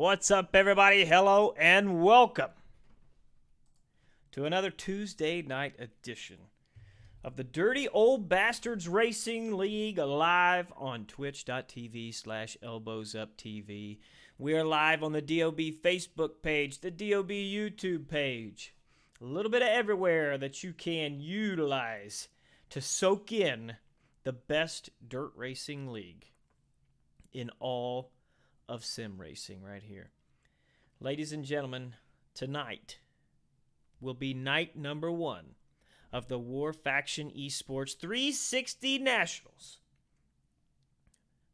What's up, everybody? Hello and welcome to another Tuesday night edition of the Dirty Old Bastards Racing League, live on twitch.tv/elbowsuptv. We are live on the DOB Facebook page, the DOB YouTube page, a little bit of everywhere that you can utilize to soak in the best dirt racing league in all of sim racing right here. Ladies and gentlemen, tonight will be night number 1 of the War Faction Esports 360 Nationals.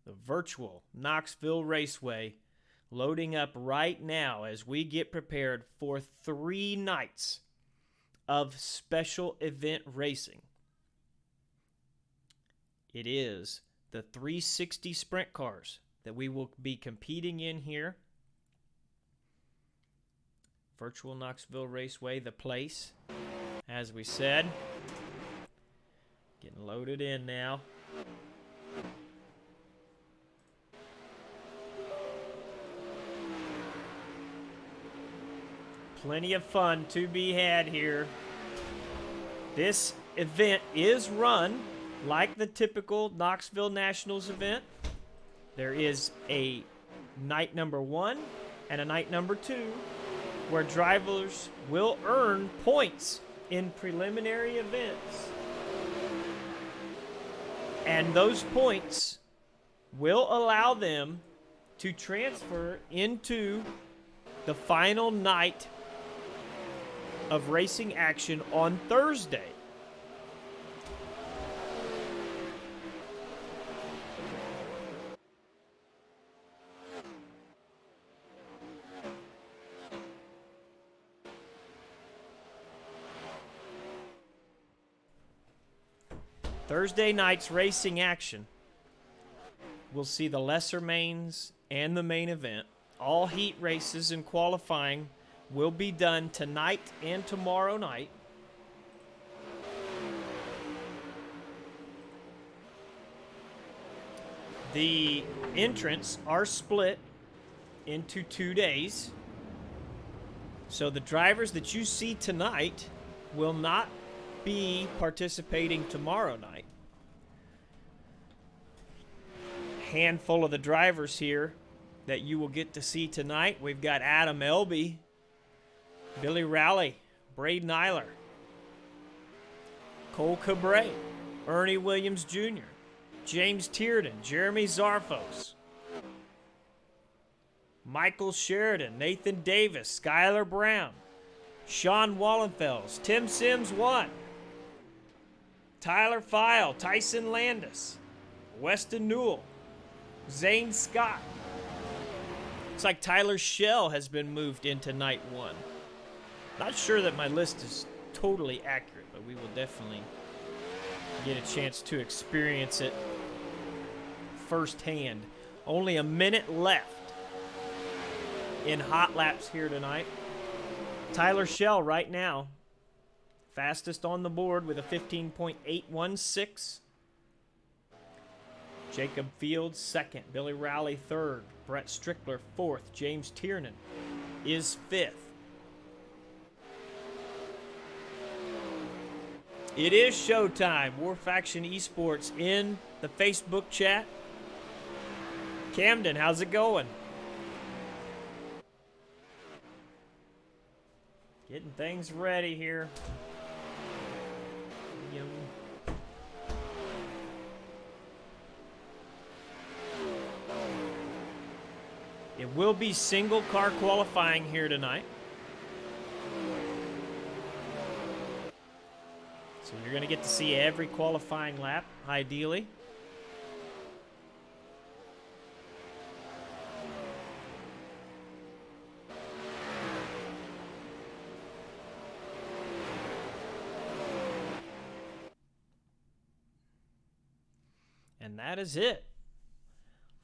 The virtual Knoxville Raceway loading up right now as we get prepared for 3 nights of special event racing. It is the 360 sprint cars that we will be competing in here. Virtual Knoxville Raceway, the place, as we said. Getting loaded in now. Plenty of fun to be had here. This event is run like the typical Knoxville Nationals event. There is a night number 1 and a night number 2 where drivers will earn points in preliminary events. And those points will allow them to transfer into the final night of racing action on Thursday. Thursday night's racing action will see the lesser mains and the main event. All heat races and qualifying will be done tonight and tomorrow night. The entrants are split into 2 days. So the drivers that you see tonight will not be participating tomorrow night. Handful of the drivers here that you will get to see tonight. We've got Adam Elby, Billy Rowley, Braden Eiler, Cole Cabre, Ernie Williams Jr., James Tierden, Jeremy Zarfos, Michael Sheridan, Nathan Davis, Skylar Brown, Sean Wallenfels, Tim Sims 1, Tyler File, Tyson Landis, Weston Newell, Zane Scott. Looks like Tyler Shell has been moved into night 1. Not sure that my list is totally accurate, but we will definitely get a chance to experience it firsthand. Only a minute left in hot laps here tonight. Tyler Shell right now, fastest on the board with a 15.816. Jacob Fields second, Billy Rowley third, Brett Strickler fourth, James Tiernan is 5th. It is showtime. War Faction Esports in the Facebook chat. Camden, how's it going? Getting things ready here. It will be single car qualifying here tonight. So you're going to get to see every qualifying lap, ideally. And that is it.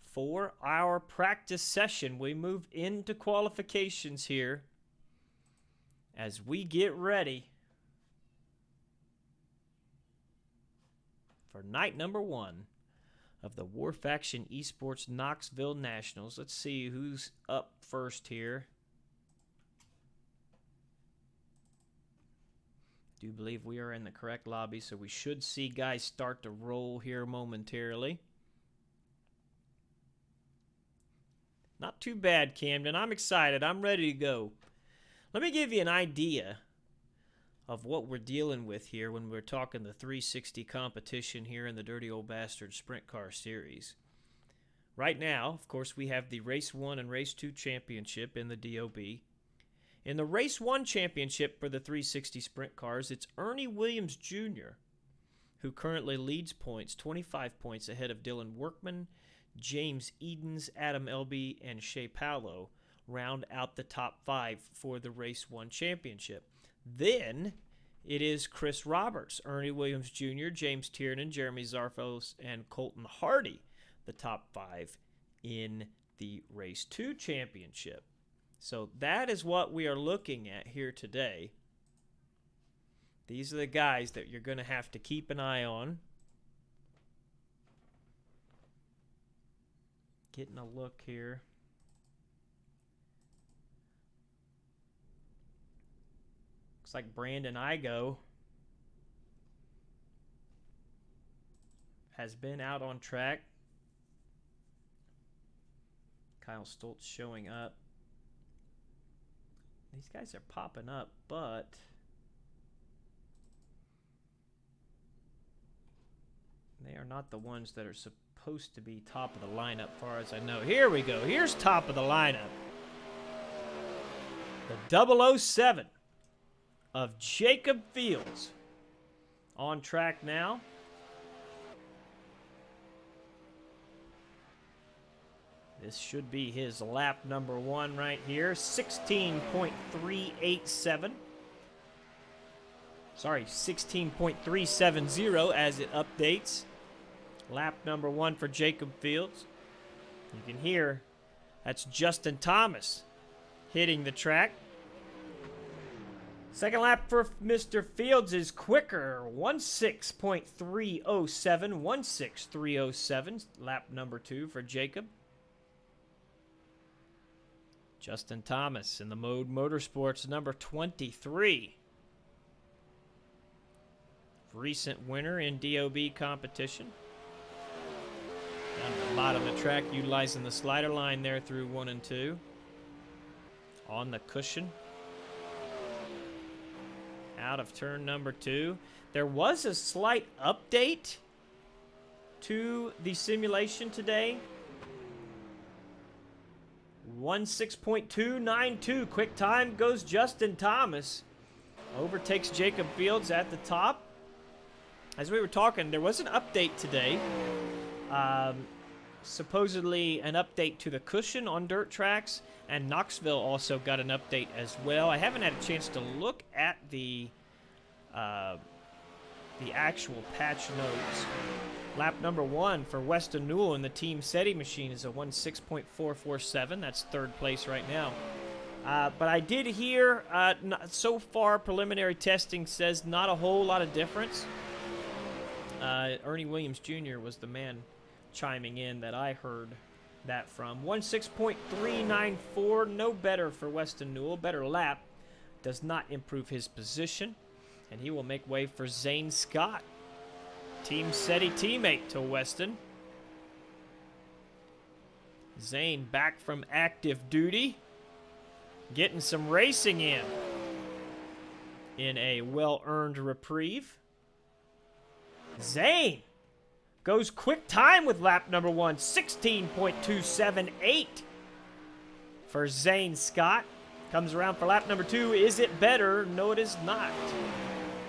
For our practice session, we move into qualifications here as we get ready for night number 1 of the War Faction Esports Knoxville Nationals. Let's see who's up first here. Do believe we are in the correct lobby, so we should see guys start to roll here momentarily. Not too bad, Camden. I'm excited. I'm ready to go. Let me give you an idea of what we're dealing with here when we're talking the 360 competition here in the Dirty Old Bastard Sprint Car Series. Right now, of course, we have the Race 1 and Race 2 championship in the DOB. In the Race 1 championship for the 360 Sprint Cars, it's Ernie Williams Jr., who currently leads points, 25 points ahead of Dylan Workman, James Edens, Adam Elby, and Shea Paulo round out the top 5 for the Race 1 championship. Then it is Chris Roberts, Ernie Williams Jr., James Tiernan, Jeremy Zarfos, and Colton Hardy, the top 5 in the Race 2 championship. So that is what we are looking at here today. These are the guys that you're going to have to keep an eye on. Getting a look here. Looks like Brandon Igo has been out on track. Kyle Stoltz showing up. These guys are popping up, but they are not the ones that are supposed to be top of the lineup, far as I know. Here we go. Here's top of the lineup. The 007 of Jacob Fields on track now. This should be his lap number 1 right here. 16.387. Sorry, 16.370 as it updates. Lap number 1 for Jacob Fields. You can hear that's Justin Thomas hitting the track. Second lap for Mr. Fields is quicker. 16.307. 16307. Lap number 2 for Jacob. Justin Thomas in the Mode Motorsports number 23. Recent winner in DOB competition. Down at the bottom of the track, utilizing the slider line there through 1 and 2. On the cushion. Out of turn number 2. There was a slight update to the simulation today. 16.292. Quick time goes Justin Thomas. Overtakes Jacob Fields at the top. As we were talking, there was an update today. Supposedly an update to the cushion on dirt tracks, and Knoxville also got an update as well. I haven't had a chance to look at the actual patch notes. Lap number 1 for Weston Newell in the Team SETI machine is a 16.447. That's third place right now. But I did hear, so far preliminary testing says not a whole lot of difference. Ernie Williams Jr. was the man chiming in that I heard that from. 16.394, no better for Weston Newell. Better lap. Does not improve his position. And he will make way for Zane Scott. Team SETI teammate to Weston. Zane back from active duty. Getting some racing in a well-earned reprieve. Zane goes quick time with lap number 1. 16.278 for Zane Scott. Comes around for lap number 2. Is it better? No, it is not.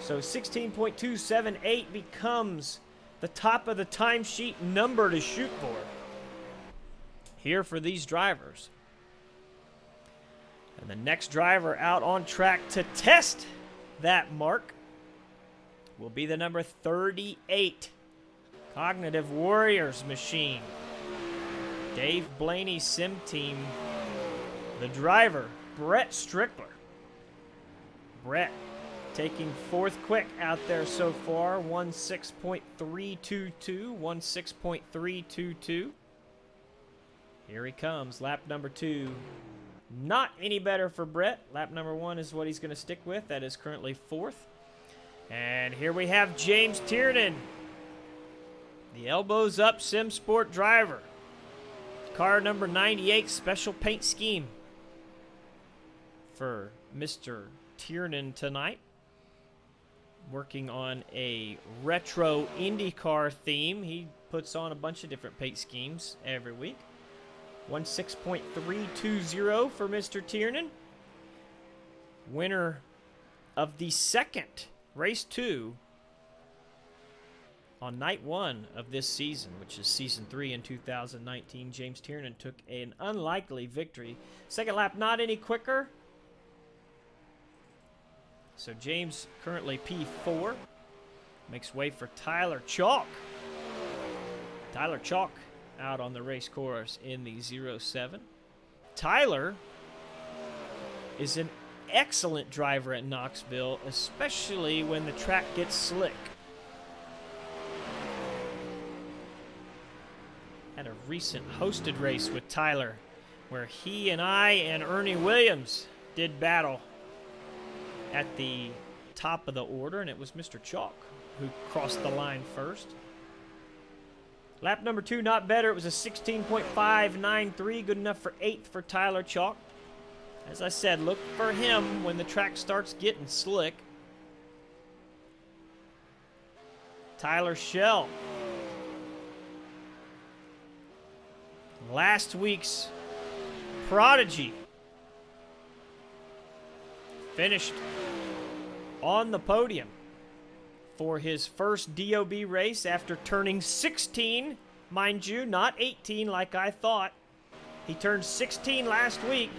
So 16.278 becomes the top of the timesheet number to shoot for here for these drivers. And the next driver out on track to test that mark will be the number 38 Cognitive Warriors machine. Dave Blaney Sim Team. The driver, Brett Strickler. Brett Taking fourth quick out there so far, 16.322, 16.322. Here he comes, lap number 2. Not any better for Brett. Lap number 1 is what he's going to stick with. That is currently 4th. And here we have James Tiernan, the elbows up Sim Sport driver. Car number 98, special paint scheme for Mr. Tiernan tonight. Working on a retro IndyCar theme. He puts on a bunch of different paint schemes every week. 16.320 for Mr. Tiernan. Winner of the second race 2 on night 1 of this season, which is season 3 in 2019. James Tiernan took an unlikely victory. Second lap not any quicker. So James currently P4. Makes way for Tyler Chalk. Tyler Chalk out on the race course in the 07. Tyler is an excellent driver at Knoxville, especially when the track gets slick. Had a recent hosted race with Tyler where he and I and Ernie Williams did battle at the top of the order, and it was Mr. Chalk who crossed the line first. Lap number 2, not better. It was a 16.593, good enough for 8th for Tyler Chalk. As I said, look for him when the track starts getting slick. Tyler Schell, last week's prodigy, finished on the podium for his first DOB race after turning 16, mind you, not 18 like I thought. He turned 16 last week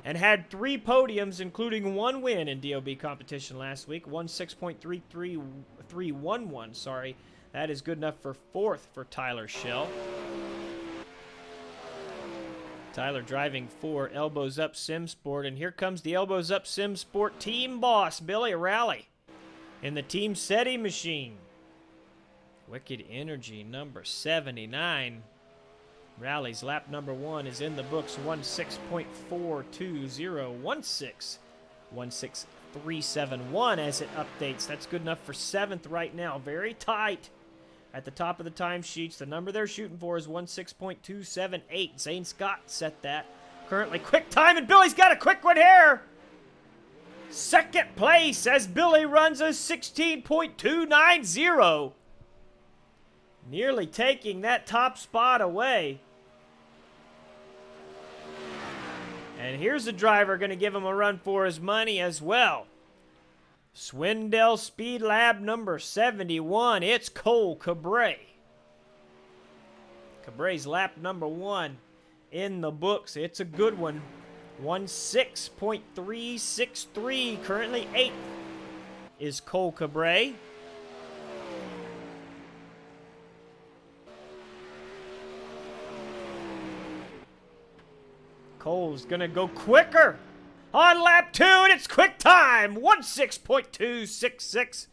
and had 3 podiums, including 1 win in DOB competition last week. 16.33311, sorry. That is good enough for 4th for Tyler Schell. Tyler driving for Elbows Up Sim Sport, and here comes the Elbows Up Sim Sport team boss, Billy Rowley, in the Team SETI machine. Wicked Energy number 79. Rowley's lap number 1 is in the books, 16.420, 16371 as it updates. That's good enough for 7th right now. Very tight at the top of the timesheets. The number they're shooting for is 16.278. Zane Scott set that. Currently quick time, and Billy's got a quick one here. Second place as Billy runs a 16.290. Nearly taking that top spot away. And here's a driver going to give him a run for his money as well. Swindell Speed Lab number 71. It's Cole Cabray. Cabray's lap number 1 in the books. It's a good one. 16.363. Currently 8th is Cole Cabray. Cole's going to go quicker on lap 2, and it's quick time. 16.266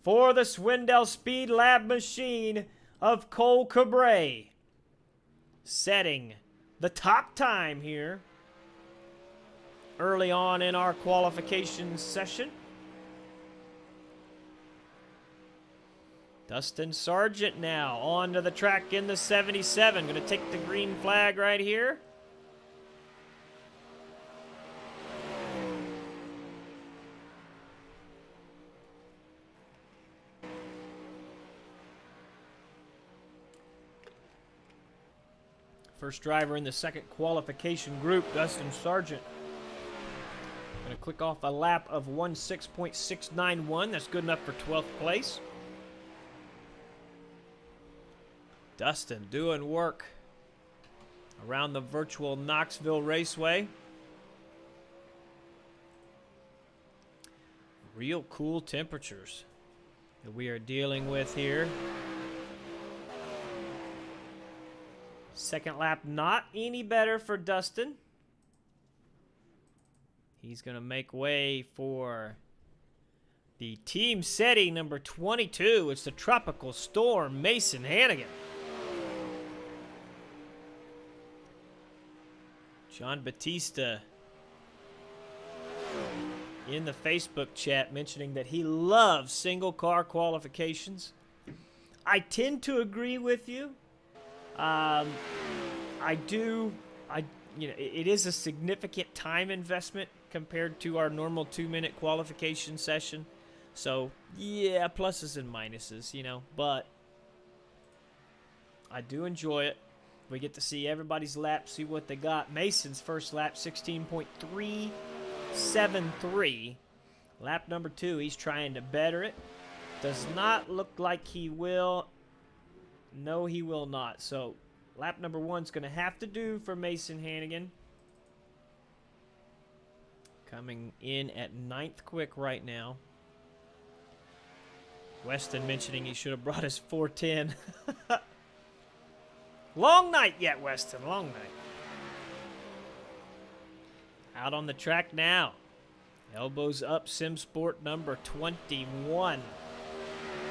for the Swindell Speed Lab machine of Cole Cabray. Setting the top time here early on in our qualification session. Dustin Sargent now onto the track in the 77. Going to take the green flag right here. First driver in the second qualification group, Dustin Sargent. Going to click off a lap of 16.691. That's good enough for 12th place. Dustin doing work around the virtual Knoxville Raceway. Real cool temperatures that we are dealing with here. Second lap, not any better for Dustin. He's going to make way for The team setting number 22. It's the Tropical Storm, Mason Hannigan. John Batista in the Facebook chat mentioning that he loves single car qualifications. I tend to agree with you. It is a significant time investment compared to our normal 2-minute qualification session. So, yeah, pluses and minuses, but I do enjoy it. We get to see everybody's lap, see what they got. Mason's first lap, 16.373. Lap number 2, he's trying to better it. Does not look like he will. No, he will not. So, lap number 1's going to have to do for Mason Hannigan. Coming in at 9th quick right now. Weston mentioning he should have brought his 410. Long night yet, Weston. Long night. Out on the track now. Elbows up, SimSport number 21.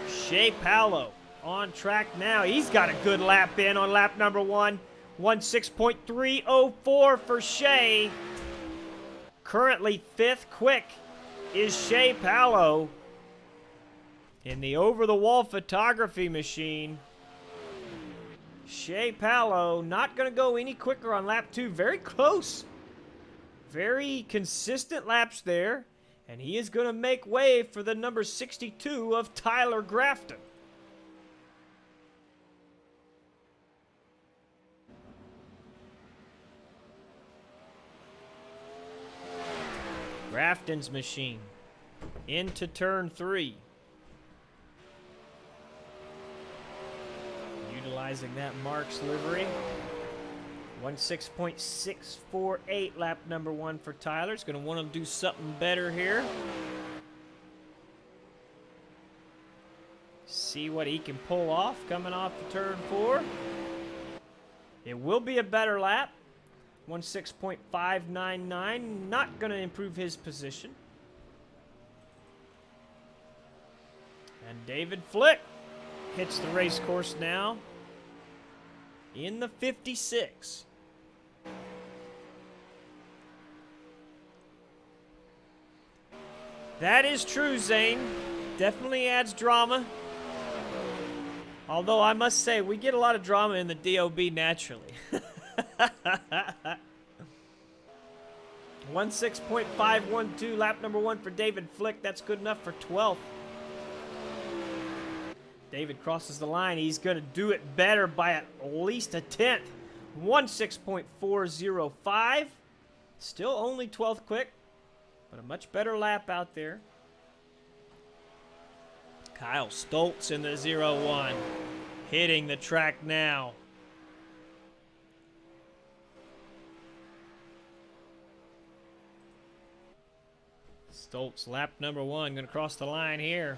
Shea Paolo on track now. He's got a good lap in on lap number 1. 1:6.304 for Shea. Currently 5th quick is Shea Paolo in the over-the-wall photography machine. Shea Paolo not going to go any quicker on lap 2. Very close. Very consistent laps there. And he is going to make way for the number 62 of Tyler Grafton. Grafton's machine into turn 3. Utilizing that Marks livery. 1:6.648 lap number 1 for Tyler. He's going to want to do something better here. See what he can pull off coming off the turn 4. It will be a better lap. 1:6.599. Not going to improve his position. And David Flick hits the race course now in the 56. That is true, Zane. Definitely adds drama. Although I must say, we get a lot of drama in the DOB naturally. 1:6.512, lap number 1 for David Flick. That's good enough for 12th. David crosses the line. He's going to do it better by at least a 10th. 1:6.405. Still only 12th quick, but a much better lap out there. Kyle Stoltz in the 0-1. Hitting the track now. Stoltz, lap number 1, going to cross the line here.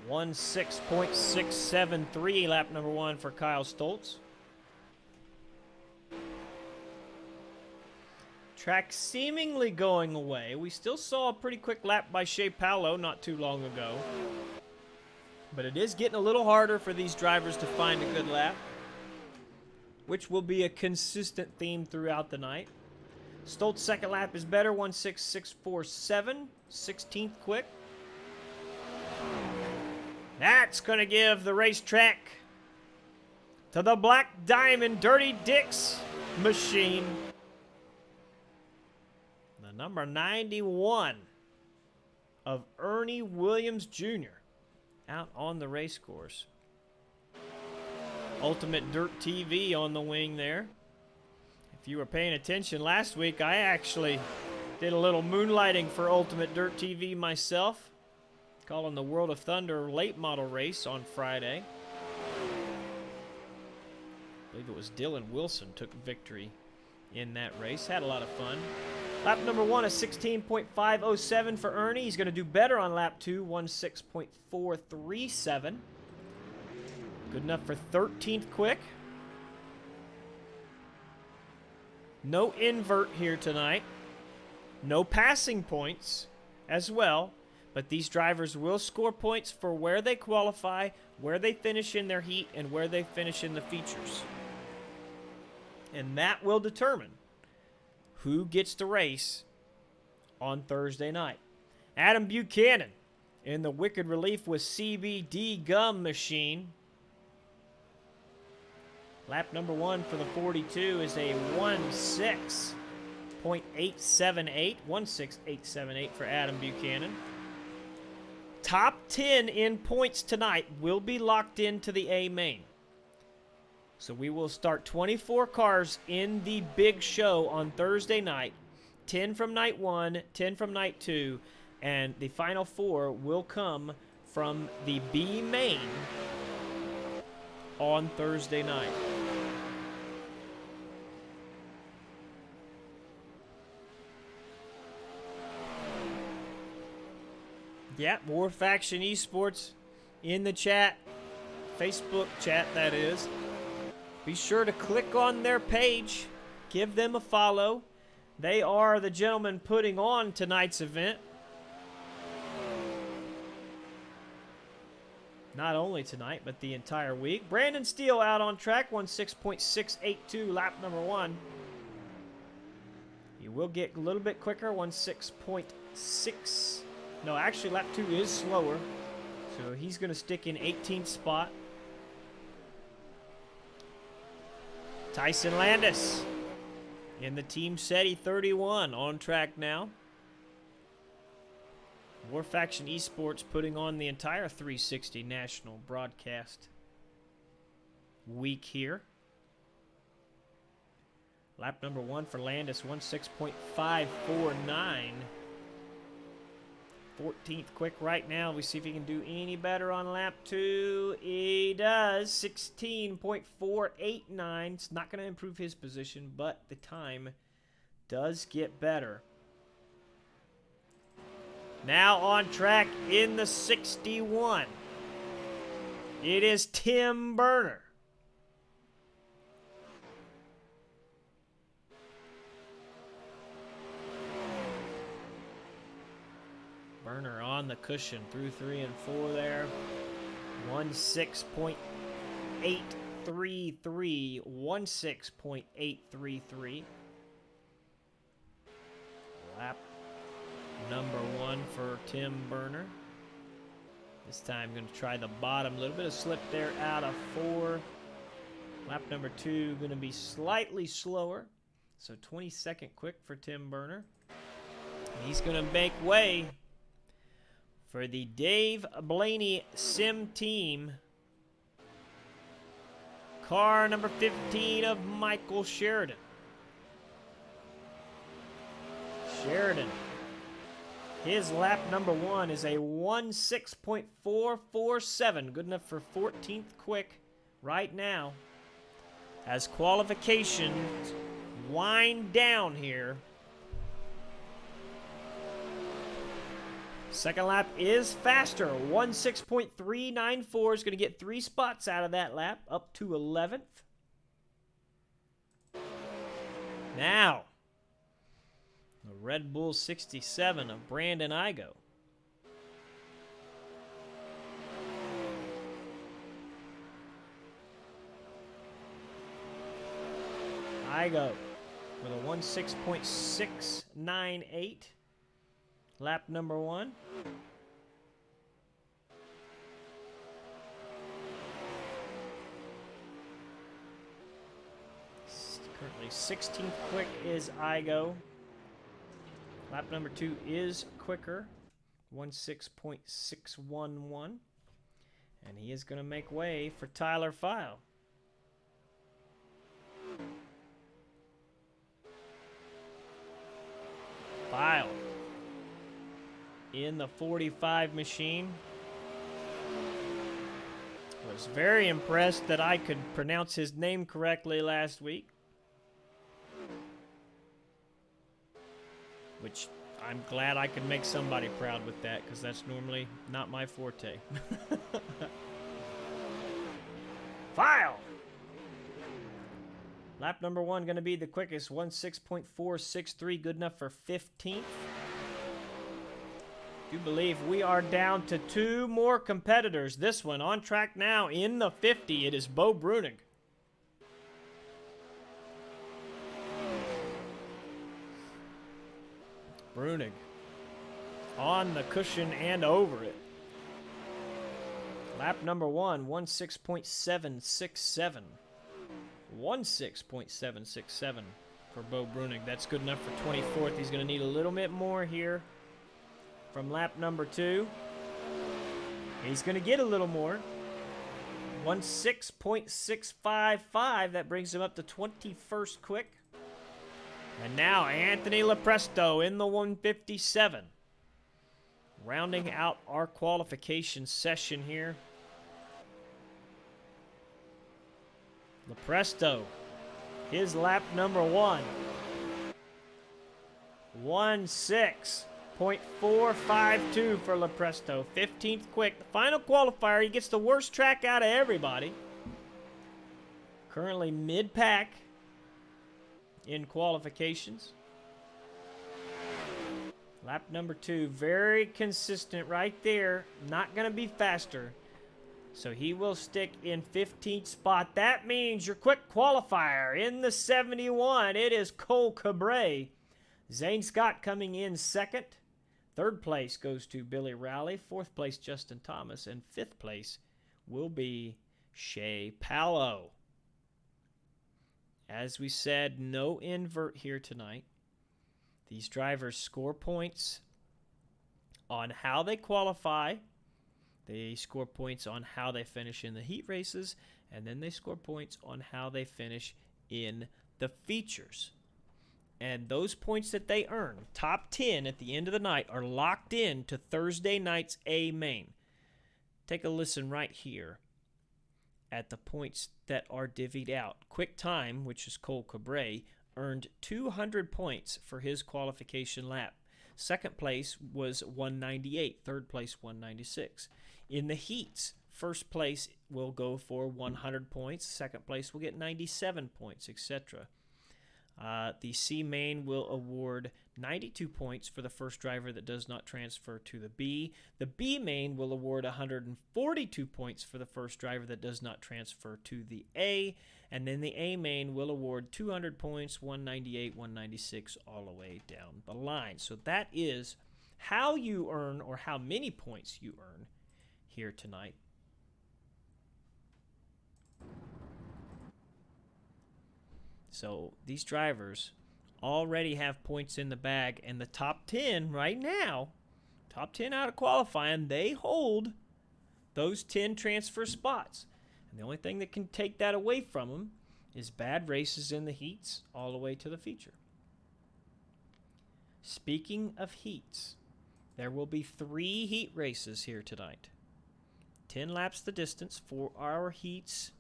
1:6.673, lap number 1 for Kyle Stoltz. Track seemingly going away. We still saw a pretty quick lap by Shea Paolo not too long ago. But it is getting a little harder for these drivers to find a good lap, which will be a consistent theme throughout the night. Stoltz' second lap is better, 1:6.647, 16th quick. That's going to give the racetrack to the Black Diamond Dirty Dicks machine. The number 91 of Ernie Williams Jr. out on the race course. Ultimate Dirt TV on the wing there. If you were paying attention last week, I actually did a little moonlighting for Ultimate Dirt TV myself, calling the World of Thunder late model race on Friday. I believe it was Dylan Wilson took victory in that race. Had a lot of fun. Lap number 1 is 16.507 for Ernie. He's going to do better on lap 2, 1:6.437. Good enough for 13th quick. No invert here tonight. No passing points as well, but these drivers will score points for where they qualify, where they finish in their heat, and where they finish in the features. And that will determine who gets the race on Thursday night. Adam Buchanan in the Wicked Relief with CBD Gum Machine. Lap number 1 for the 42 is a 1:6.878. 1:6.878 for Adam Buchanan. Top 10 in points tonight will be locked into the A main. So we will start 24 cars in the big show on Thursday night. 10 from night 1, 10 from night 2, and the final 4 will come from the B main on Thursday night. Yeah, War Faction Esports in the chat, Facebook chat that is. Be sure to click on their page, give them a follow. They are the gentlemen putting on tonight's event. Not only tonight, but the entire week. Brandon Steele out on track, 16.682, lap number 1. You will get a little bit quicker, 16.6. No, actually, lap 2 is slower. So he's going to stick in 18th spot. Tyson Landis in the Team SETI 31 on track now. War Faction Esports putting on the entire 360 national broadcast week here. Lap number 1 for Landis, 16.549. 14th quick right now. We see if he can do any better on lap 2. He does. 16.489. It's not going to improve his position, but the time does get better. Now on track in the 61. It is Tim Burner. Burner on the cushion through 3 and 4 there. 16.833. 16.833. Lap number 1 for Tim Burner. This time going to try the bottom. A little bit of slip there out of 4. Lap number 2 going to be slightly slower. So 22nd quick for Tim Burner. He's going to make way for the Dave Blaney Sim Team. Car number 15 of Michael Sheridan. Sheridan. His lap number 1 is a 16.447. Good enough for 14th quick right now. As qualifications wind down here. Second lap is faster. 16.394 is going to get 3 spots out of that lap, up to 11th. Now, the Red Bull 67 of Brandon Igo. Igo with a 16.698. Lap number 1. Currently 16th quick is Igo. Lap number 2 is quicker. 16.611. And he is going to make way for Tyler File. File in the 45 machine. Was very impressed that I could pronounce his name correctly last week. Which I'm glad I could make somebody proud with that, because that's normally not my forte. File! Lap number 1 going to be the quickest, 16.463, good enough for 15th. You believe we are down to 2 more competitors. This one on track now in the 50. It is Bo Brunig. Brunig on the cushion and over it. Lap number 1, 16.767. 16.767 for Bo Brunig. That's good enough for 24th. He's going to need a little bit more here from lap number 2. He's going to get a little more. 16.655. That brings him up to 21st quick. And now Anthony Lepresto in the 157. Rounding out our qualification session here. Lepresto, his lap number 1. 16.452 for Lepresto. 15th quick. The final qualifier. He gets the worst track out of everybody. Currently mid-pack in qualifications. Lap number 2. Very consistent right there. Not going to be faster. So he will stick in 15th spot. That means your quick qualifier in the 71. It is Cole Cabre. Zane Scott coming in 2nd. 3rd place goes to Billy Rowley. 4th place, Justin Thomas. And 5th place will be Shea Pallow. As we said, no invert here tonight. These drivers score points on how they qualify. They score points on how they finish in the heat races, and then they score points on how they finish in the features. And those points that they earn, top 10 at the end of the night, are locked in to Thursday night's A main. Take a listen right here at the points that are divvied out. Quick Time, which is Cole Cabre, earned 200 points for his qualification lap. 2nd place was 198. 3rd place, 196. In the heats, 1st place will go for 100 points. 2nd place will get 97 points, etc. The C main will award 92 points for the first driver that does not transfer to the B. The B main will award 142 points for the first driver that does not transfer to the A. And then the A main will award 200 points, 198, 196, all the way down the line. So that is how you earn, or how many points you earn here tonight. So these drivers already have points in the bag, and the top 10 right now, top 10 out of qualifying, they hold those 10 transfer spots. And the only thing that can take that away from them is bad races in the heats all the way to the feature. Speaking of heats, there will be 3 heat races here tonight. 10 laps the distance for our heats.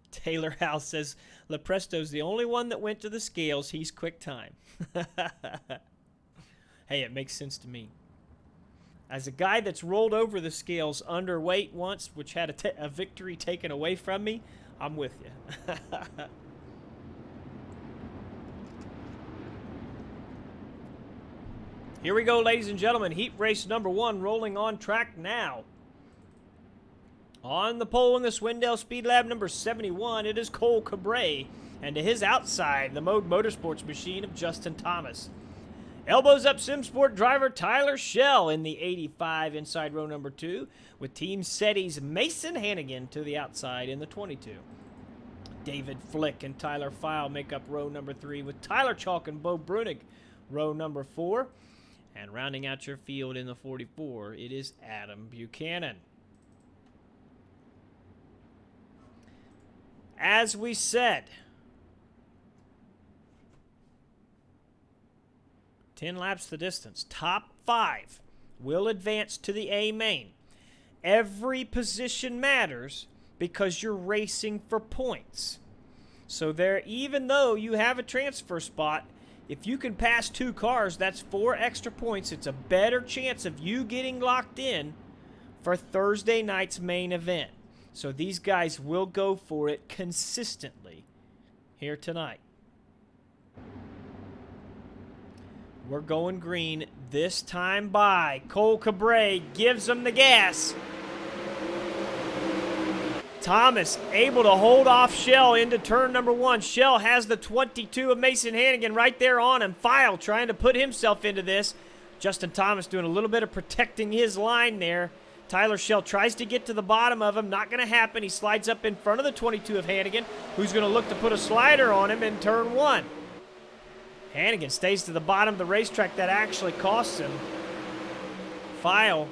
Taylor House says, Lepresto's the only one that went to the scales. He's quick time. Hey, it makes sense to me. As a guy that's rolled over the scales underweight once, which had a victory taken away from me, I'm with you. Here we go, ladies and gentlemen. Heat race number 1 rolling on track now. On the pole in the Swindell Speed Lab number 71, it is Cole Cabre. And to his outside, the Mode Motorsports machine of Justin Thomas. Elbows up SimSport driver Tyler Schell in the 85 inside row number 2, with Team SETI's Mason Hannigan to the outside in the 22. David Flick and Tyler File make up row number 3, with Tyler Chalk and Bo Brunig row number 4. And rounding out your field in the 44, it is Adam Buchanan. As we said, 10 laps the distance. Top 5 will advance to the A main. Every position matters because you're racing for points. So there, even though you have a transfer spot, if you can pass 2 cars, that's 4 extra points. It's a better chance of you getting locked in for Thursday night's main event. So these guys will go for it consistently here tonight. We're going green this time by. Cole Cabre gives them the gas. Thomas able to hold off Shell into turn number 1. Shell has the 22 of Mason Hannigan right there on him. File trying to put himself into this. Justin Thomas doing a little bit of protecting his line there. Tyler Shell tries to get to the bottom of him. Not going to happen. He slides up in front of the 22 of Hannigan, who's going to look to put a slider on him in turn 1. Hannigan stays to the bottom of the racetrack. That actually costs him. File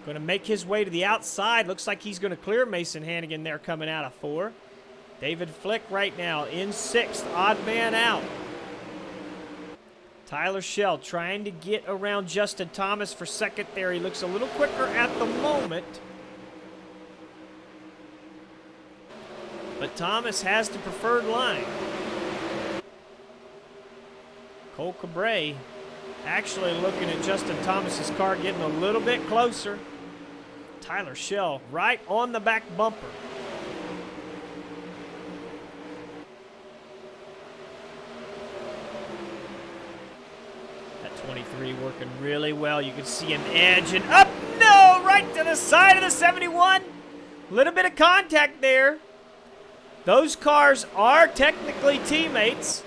going to make his way to the outside. Looks like he's going to clear Mason Hannigan there coming out of 4. David Flick right now in 6th. Odd man out. Tyler Shell trying to get around Justin Thomas for 2nd there. He looks a little quicker at the moment. But Thomas has the preferred line. Cole Cabre actually looking at Justin Thomas's car, getting a little bit closer. Tyler Shell right on the back bumper. That 23 working really well. You can see him edging up. No, right to the side of the 71. Little bit of contact there. Those cars are technically teammates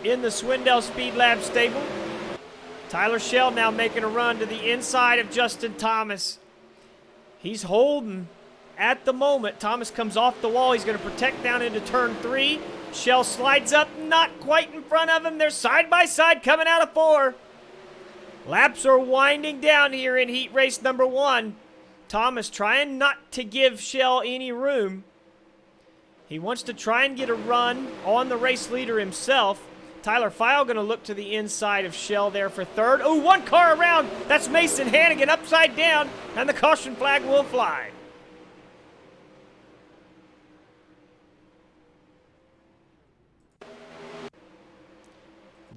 in the Swindell Speed Lab stable. Tyler Shell now making a run to the inside of Justin Thomas. He's holding at the moment. Thomas comes off the wall. He's going to protect down into turn 3. Shell slides up, not quite in front of him. They're side by side coming out of 4. Laps are winding down here in heat race number 1. Thomas trying not to give Shell any room. He wants to try and get a run on the race leader himself. Tyler File going to look to the inside of Shell there for 3rd. Oh, 1 car around. That's Mason Hannigan upside down, and the caution flag will fly.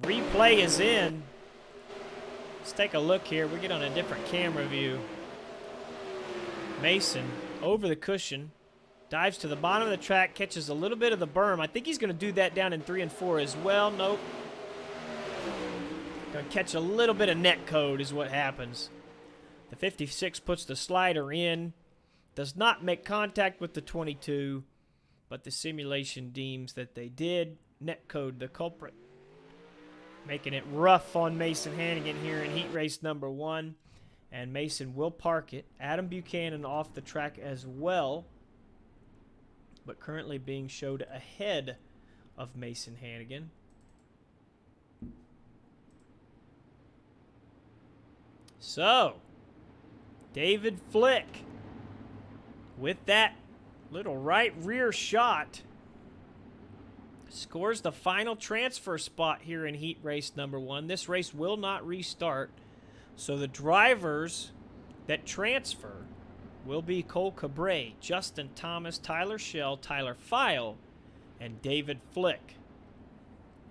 Replay is in. Let's take a look here. We get on a different camera view. Mason over the cushion. Dives to the bottom of the track, catches a little bit of the berm. I think he's going to do that down in 3 and 4 as well. Nope. Going to catch a little bit of net code is what happens. The 56 puts the slider in. Does not make contact with the 22, but the simulation deems that they did. Net code the culprit. Making it rough on Mason Hannigan here in heat race number 1. And Mason will park it. Adam Buchanan off the track as well, but currently being showed ahead of Mason Hannigan. So, David Flick with that little right rear shot scores the final transfer spot here in heat race number 1. This race will not restart, so the drivers that transfer will be Cole Cabre, Justin Thomas, Tyler Shell, Tyler File, and David Flick.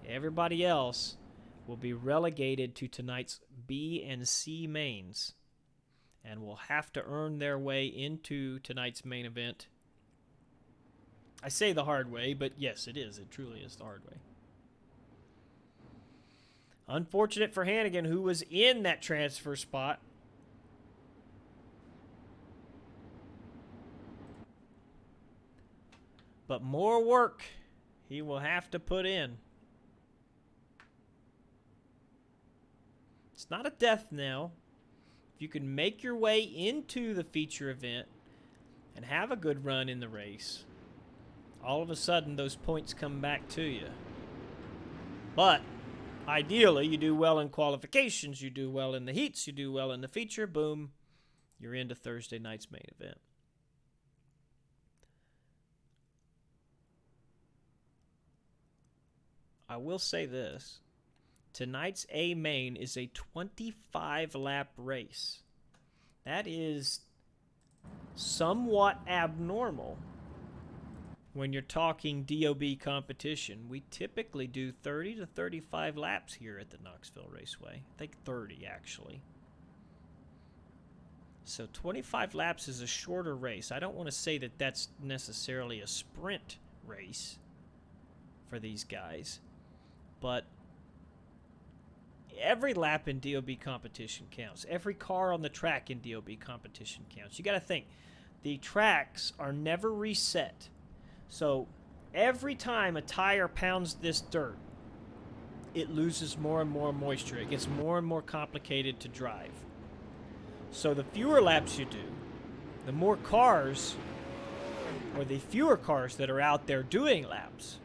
Everybody else will be relegated to tonight's B and C mains and will have to earn their way into tonight's main event. I say the hard way, but yes, it is. It truly is the hard way. Unfortunate for Hannigan, who was in that transfer spot. But more work he will have to put in. It's not a death knell. If you can make your way into the feature event and have a good run in the race, all of a sudden those points come back to you. But ideally, you do well in qualifications, you do well in the heats, you do well in the feature, boom, you're into Thursday night's main event. I will say this. Tonight's A main is a 25-lap race. That is somewhat abnormal when you're talking DOB competition. We typically do 30 to 35 laps here at the Knoxville Raceway. I think 30, actually. So 25 laps is a shorter race. I don't want to say that that's necessarily a sprint race for these guys, but every lap in DOB competition counts. Every car on the track in DOB competition counts. You got to think, the tracks are never reset. So every time a tire pounds this dirt, it loses more and more moisture. It gets more and more complicated to drive. So the fewer laps you do, the more cars, or the fewer cars that are out there doing laps,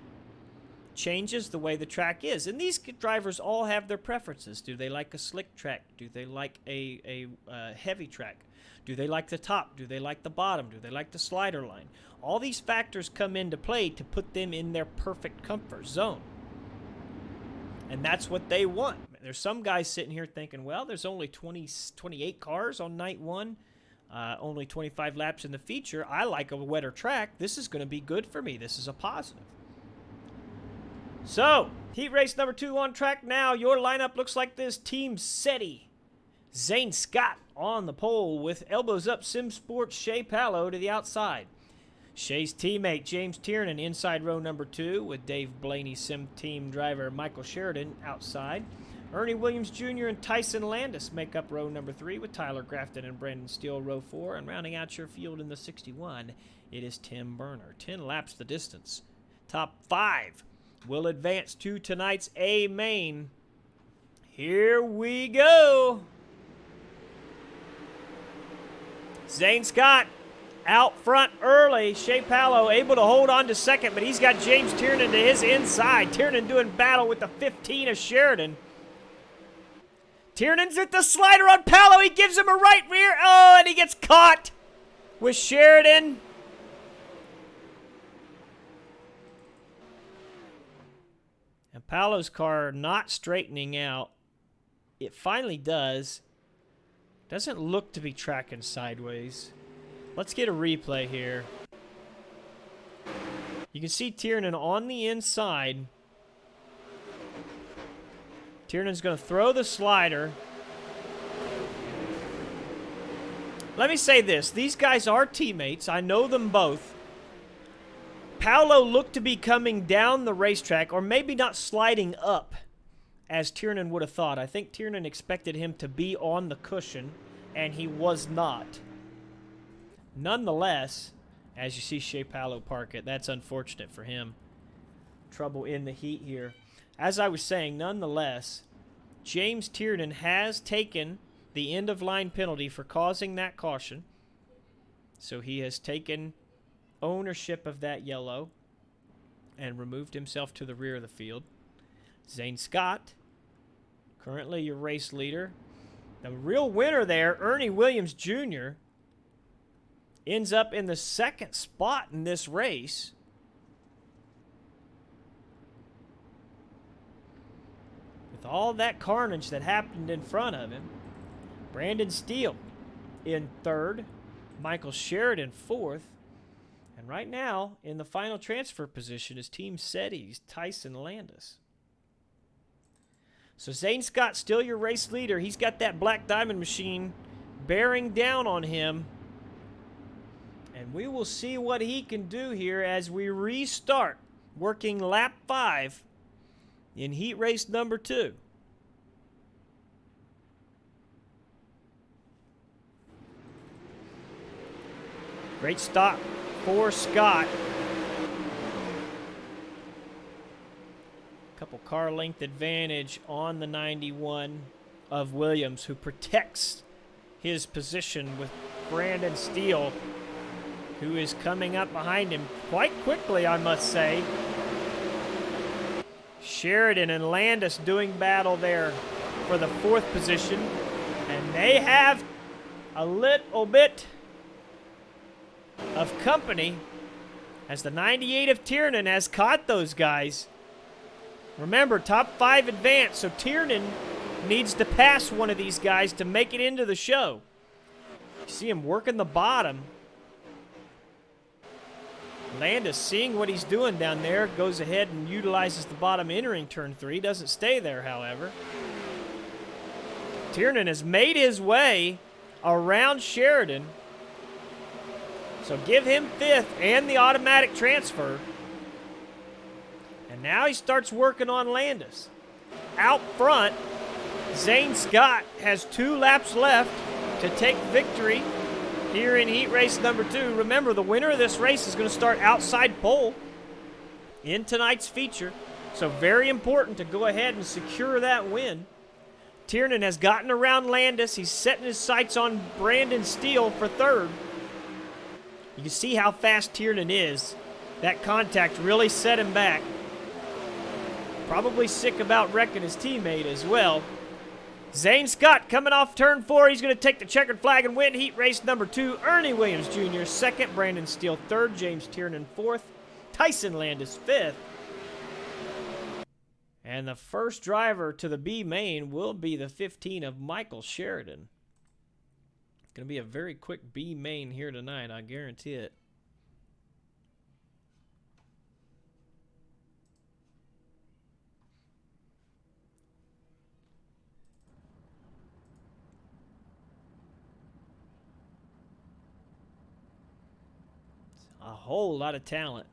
changes the way the track is. And these drivers all have their preferences. Do they like a slick track? Do they like a heavy track? Do they like the top? Do they like the bottom? Do they like the slider line? All these factors come into play to put them in their perfect comfort zone. And that's what they want. There's some guys sitting here thinking, well, there's only 28 cars on night one, only 25 laps in the feature. I like a wetter track. This is going to be good for me. This is a positive. So, heat race number 2 on track now. Your lineup looks like this. Team SETI. Zane Scott on the pole with elbows up Sim Sports Shea Pallow to the outside. Shea's teammate James Tiernan inside row number 2 with Dave Blaney Sim team driver Michael Sheridan outside. Ernie Williams Jr. and Tyson Landis make up row number 3 with Tyler Grafton and Brandon Steele row 4. And rounding out your field in the 61, it is Tim Burner. 10 laps the distance. Top 5 will advance to tonight's A main. Here we go. Zane Scott out front early. Shea Pallow able to hold on to second, but he's got James Tiernan to his inside. Tiernan doing battle with the 15 of Sheridan. Tiernan's at the slider on Pallow. He gives him a right rear. Oh, and he gets caught with Sheridan. And Pallow's car not straightening out. It finally does. Doesn't look to be tracking sideways. Let's get a replay here. You can see Tiernan on the inside. Tiernan's going to throw the slider. Let me say this. These guys are teammates. I know them both. Pallow looked to be coming down the racetrack, or maybe not sliding up, as Tiernan would have thought. I think Tiernan expected him to be on the cushion, and he was not. Nonetheless, as you see Shea Pallow park it, that's unfortunate for him. Trouble in the heat here. As I was saying, nonetheless, James Tiernan has taken the end-of-line penalty for causing that caution. So he has taken ownership of that yellow and removed himself to the rear of the field. Zane Scott, currently your race leader. The real winner there, Ernie Williams Jr., ends up in the second spot in this race. With all that carnage that happened in front of him. Brandon Steele in third. Michael Sheridan fourth. And right now, in the final transfer position is Team SETI's Tyson Landis. So Zane Scott, still your race leader. He's got that Black Diamond machine bearing down on him. And we will see what he can do here as we restart working lap 5 in heat race number 2. Great stop for Scott. Couple car length advantage on the 91 of Williams, who protects his position with Brandon Steele, who is coming up behind him quite quickly, I must say. Sheridan and Landis doing battle there for the 4th position. And they have a little bit of company as the 98 of Tiernan has caught those guys. Remember, top 5 advance, so Tiernan needs to pass one of these guys to make it into the show. You see him working the bottom. Landis, seeing what he's doing down there, goes ahead and utilizes the bottom entering turn 3. Doesn't stay there, however. Tiernan has made his way around Sheridan. So give him 5th and the automatic transfer. And now he starts working on Landis. Out front, Zane Scott has 2 laps left to take victory here in heat race number 2. Remember, the winner of this race is going to start outside pole in tonight's feature. So very important to go ahead and secure that win. Tiernan has gotten around Landis. He's setting his sights on Brandon Steele for 3rd. You can see how fast Tiernan is. That contact really set him back. Probably sick about wrecking his teammate as well. Zane Scott coming off turn 4. He's going to take the checkered flag and win heat race number 2. Ernie Williams Jr. 2nd. Brandon Steele 3rd. James Tiernan 4th. Tyson Landis 5th. And the first driver to the B main will be the 15 of Michael Sheridan. It's going to be a very quick B main here tonight, I guarantee it. A whole lot of talent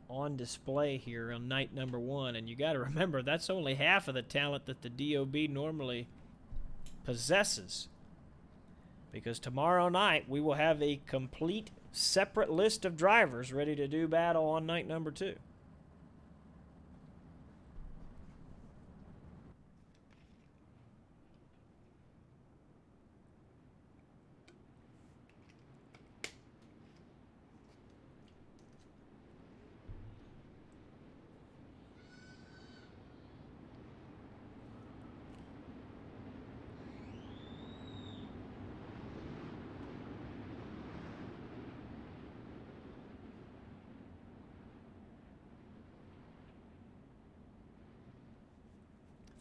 on display here on night number 1, and you got to remember that's only half of the talent that the DOB normally possesses, because tomorrow night we will have a complete separate list of drivers ready to do battle on night number 2.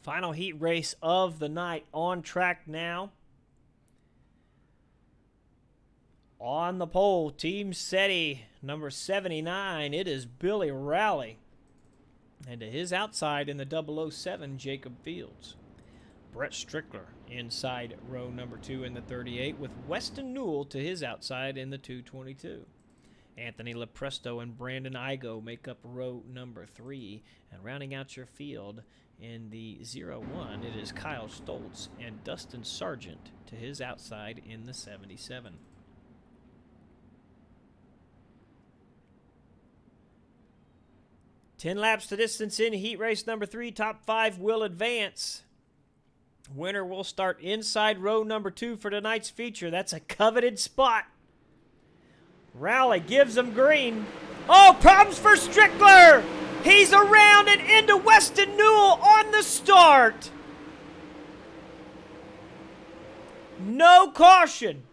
Final heat race of the night on track now. On the pole, Team SETI, number 79, it is Billy Rowley. And to his outside in the 007, Jacob Fields. Brett Strickler inside row number 2 in the 38, with Weston Newell to his outside in the 222. Anthony Lepresto and Brandon Igo make up row number 3. And rounding out your field in the 01, it is Kyle Stoltz and Dustin Sargent to his outside in the 77. Ten laps to distance in heat race number 3. Top 5 will advance. Winner will start inside row number 2 for tonight's feature. That's a coveted spot. Rowley gives him green. Oh, problems for Strickler! He's around and into Weston Newell on the start. No caution.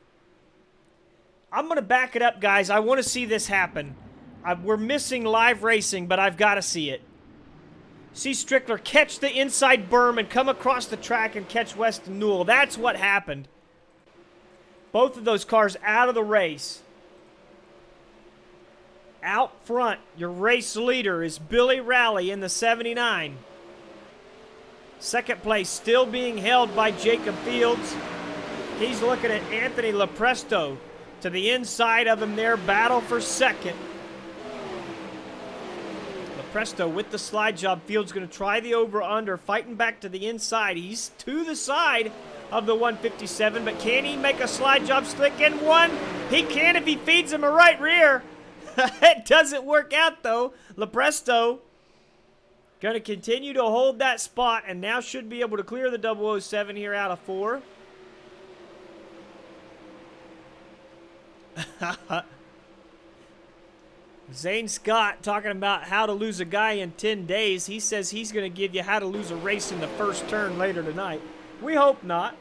I'm going to back it up, guys. I want to see this happen. We're missing live racing, but I've got to see it. See Strickler catch the inside berm and come across the track and catch Weston Newell. That's what happened. Both of those cars out of the race. Out front, your race leader is Billy Rowley in the 79. Second place still being held by Jacob Fields. He's looking at Anthony Lepresto to the inside of him there. Battle for second. Lepresto with the slide job. Fields going to try the over-under. Fighting back to the inside. He's to the side of the 157, but can he make a slide job slick in one? He can if he feeds him a right rear. It doesn't work out, though. Lepresto going to continue to hold that spot and now should be able to clear the 007 here out of 4. Zane Scott talking about how to lose a guy in 10 days. He says he's going to give you how to lose a race in the first turn later tonight. We hope not.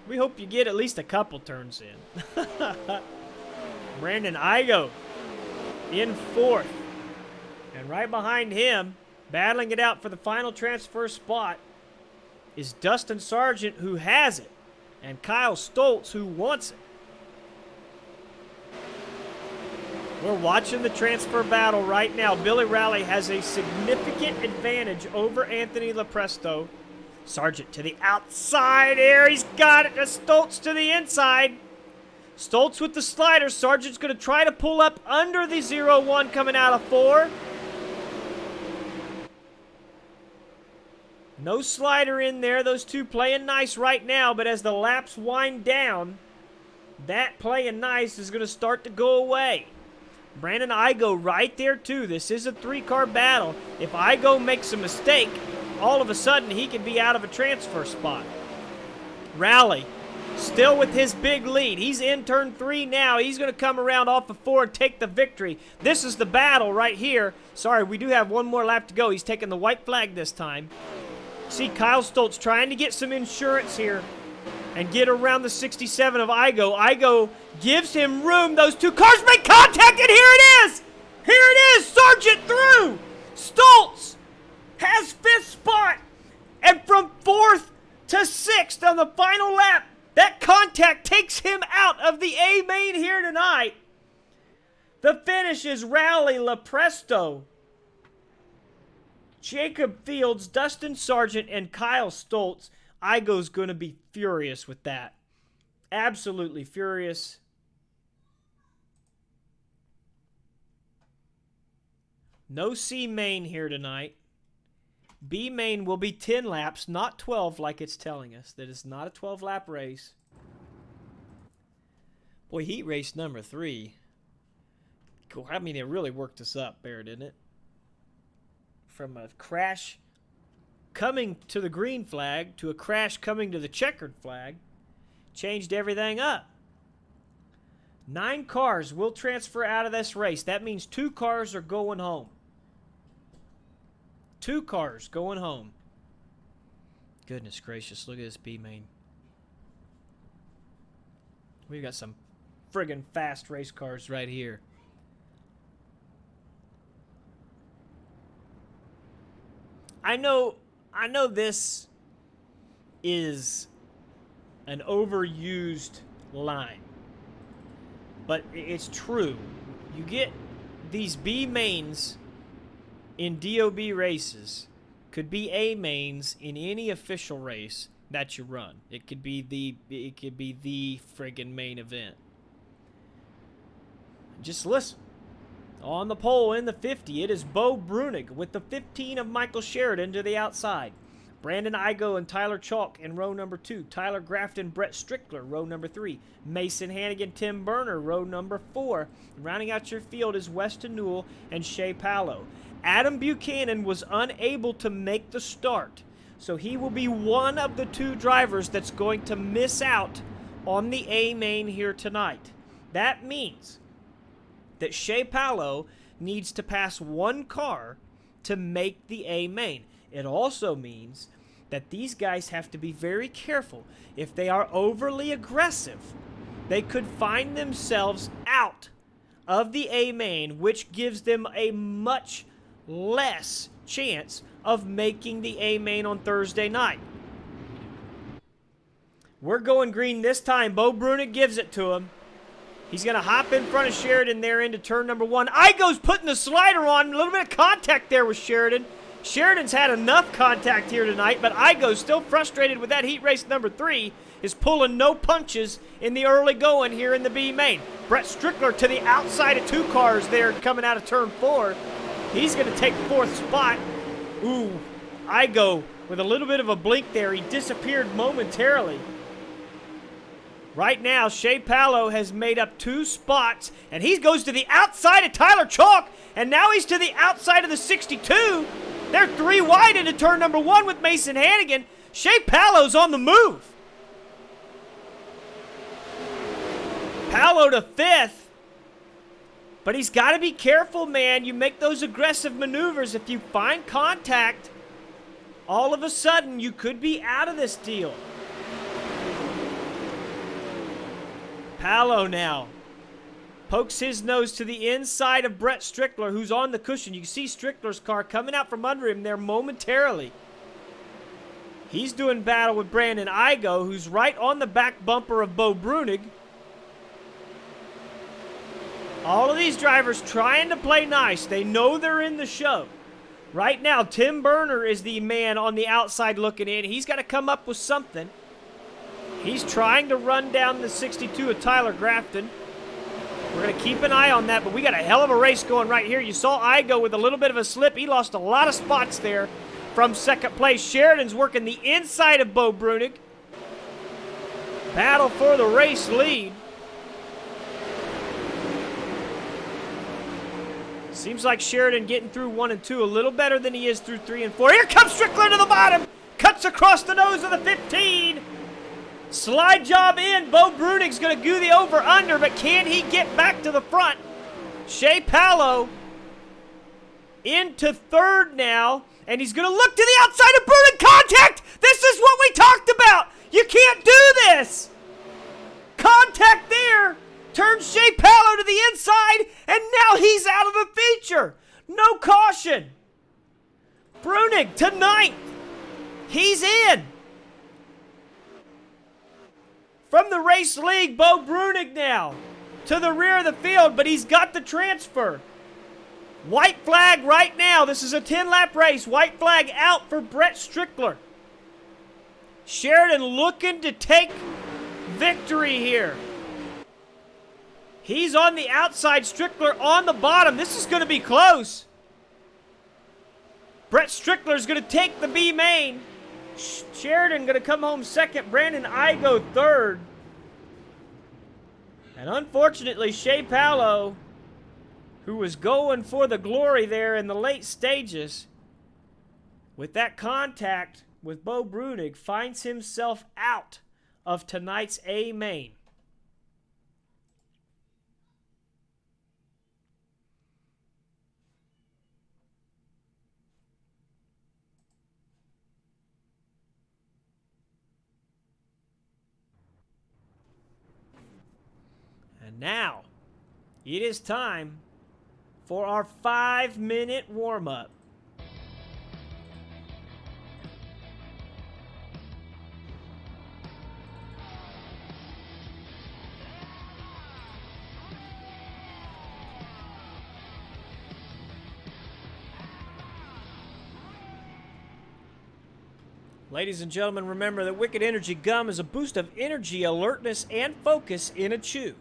We hope you get at least a couple turns in. Brandon Igo in 4th. And right behind him, battling it out for the final transfer spot, is Dustin Sargent, who has it, and Kyle Stoltz, who wants it. We're watching the transfer battle right now. Billy Rowley has a significant advantage over Anthony Lepresto. Sargent to the outside here. He's got it. Stoltz to the inside. Stoltz with the slider. Sargent's going to try to pull up under the 0-1 coming out of 4. No slider in there. Those two playing nice right now, but as the laps wind down, that playing nice is going to start to go away. Brandon Igo right there too. This is a 3-car battle. If Igo makes a mistake, all of a sudden he could be out of a transfer spot. Rowley still with his big lead. He's in turn 3 now. He's going to come around off of 4 and take the victory. This is the battle right here. Sorry, we do have one more lap to go. He's taking the white flag this time. See Kyle Stoltz trying to get some insurance here and get around the 67 of Igo. Igo gives him room. Those two cars make contact, and here it is! Here it is! Sargent through! Stoltz has 5th spot. And from 4th to 6th on the final lap, that contact takes him out of the A main here tonight. The finish is Rowley, LaPresto, Jacob Fields, Dustin Sargent, and Kyle Stoltz. Igo's going to be furious with that. Absolutely furious. No C main here tonight. B main will be 10 laps, not 12 like it's telling us. That is not a 12-lap race. Boy, heat race number 3. Cool. I mean, it really worked us up there, didn't it? From a crash coming to the green flag to a crash coming to the checkered flag. Changed everything up. 9 cars will transfer out of this race. That means 2 cars are going home. 2 cars going home. Goodness gracious, look at this B main. We've got some friggin' fast race cars right here. I know this is an overused line, but it's true. You get these B mains in DOB races, could be A mains in any official race that you run. It could be the friggin' main event. Just listen. On the pole in the 50, it is Bo Brunig with the 15 of Michael Sheridan to the outside. Brandon Igo and Tyler Chalk in row number 2. Tyler Grafton, Brett Strickler, row number 3. Mason Hannigan, Tim Burner, row number 4. Rounding out your field is Weston Newell and Shea Pallow. Adam Buchanan was unable to make the start, so he will be one of the 2 drivers that's going to miss out on the A main here tonight. That means that Shea Pallow needs to pass 1 car to make the A main. It also means that these guys have to be very careful. If they are overly aggressive, they could find themselves out of the A main, which gives them a much less chance of making the A main on Thursday night. We're going green this time. Bo Brunig gives it to him. He's going to hop in front of Sheridan there into turn number 1. Igo's putting the slider on. A little bit of contact there with Sheridan. Sheridan's had enough contact here tonight, but Igo's still frustrated with that heat race number 3. Is pulling no punches in the early going here in the B main. Brett Strickler to the outside of 2 cars there coming out of turn 4. He's going to take 4th spot. Ooh, Igo with a little bit of a blink there. He disappeared momentarily. Right now, Shea Pallow has made up 2 spots, and he goes to the outside of Tyler Chalk, and now he's to the outside of the 62. They're 3 wide into turn number 1 with Mason Hannigan. Shea Pallow's on the move. Pallow to 5th. But he's got to be careful, man. You make those aggressive maneuvers. If you find contact, all of a sudden you could be out of this deal. Pallow now pokes his nose to the inside of Brett Strickler, who's on the cushion. You can see Strickler's car coming out from under him there momentarily. He's doing battle with Brandon Igo, who's right on the back bumper of Bo Brunig. All of these drivers trying to play nice. They know they're in the show. Right now, Tim Burner is the man on the outside looking in. He's got to come up with something. He's trying to run down the 62 of Tyler Grafton. We're going to keep an eye on that, but we got a hell of a race going right here. You saw Igo with a little bit of a slip. He lost a lot of spots there from second place. Sheridan's working the inside of Bo Brunig. Battle for the race lead. Seems like Sheridan getting through 1 and 2 a little better than he is through 3 and 4. Here comes Strickler to the bottom. Cuts across the nose of the 15. Slide job in. Bo Brunig's going to do the over-under, but can he get back to the front? Shea Pallow into third now, and he's going to look to the outside of Brunig. Contact! This is what we talked about. You can't do this. Contact there. Turns Shea Pallow to the inside, and now he's out of the feature. No caution. Brunig to 9th. He's in. From the race league, Bo Brunig now to the rear of the field, but he's got the transfer. White flag right now. This is a 10-lap race. White flag out for Brett Strickler. Sheridan looking to take victory here. He's on the outside, Strickler on the bottom. This is going to be close. Brett Strickler's going to take the B main. Sheridan going to come home second. Brandon Igo third. And unfortunately, Shea Pallow, who was going for the glory there in the late stages, with that contact with Bo Brunig, finds himself out of tonight's A main. And now, it is time for our 5-minute warm-up. Ladies and gentlemen, remember that Wicked Energy Gum is a boost of energy, alertness, and focus in a chew.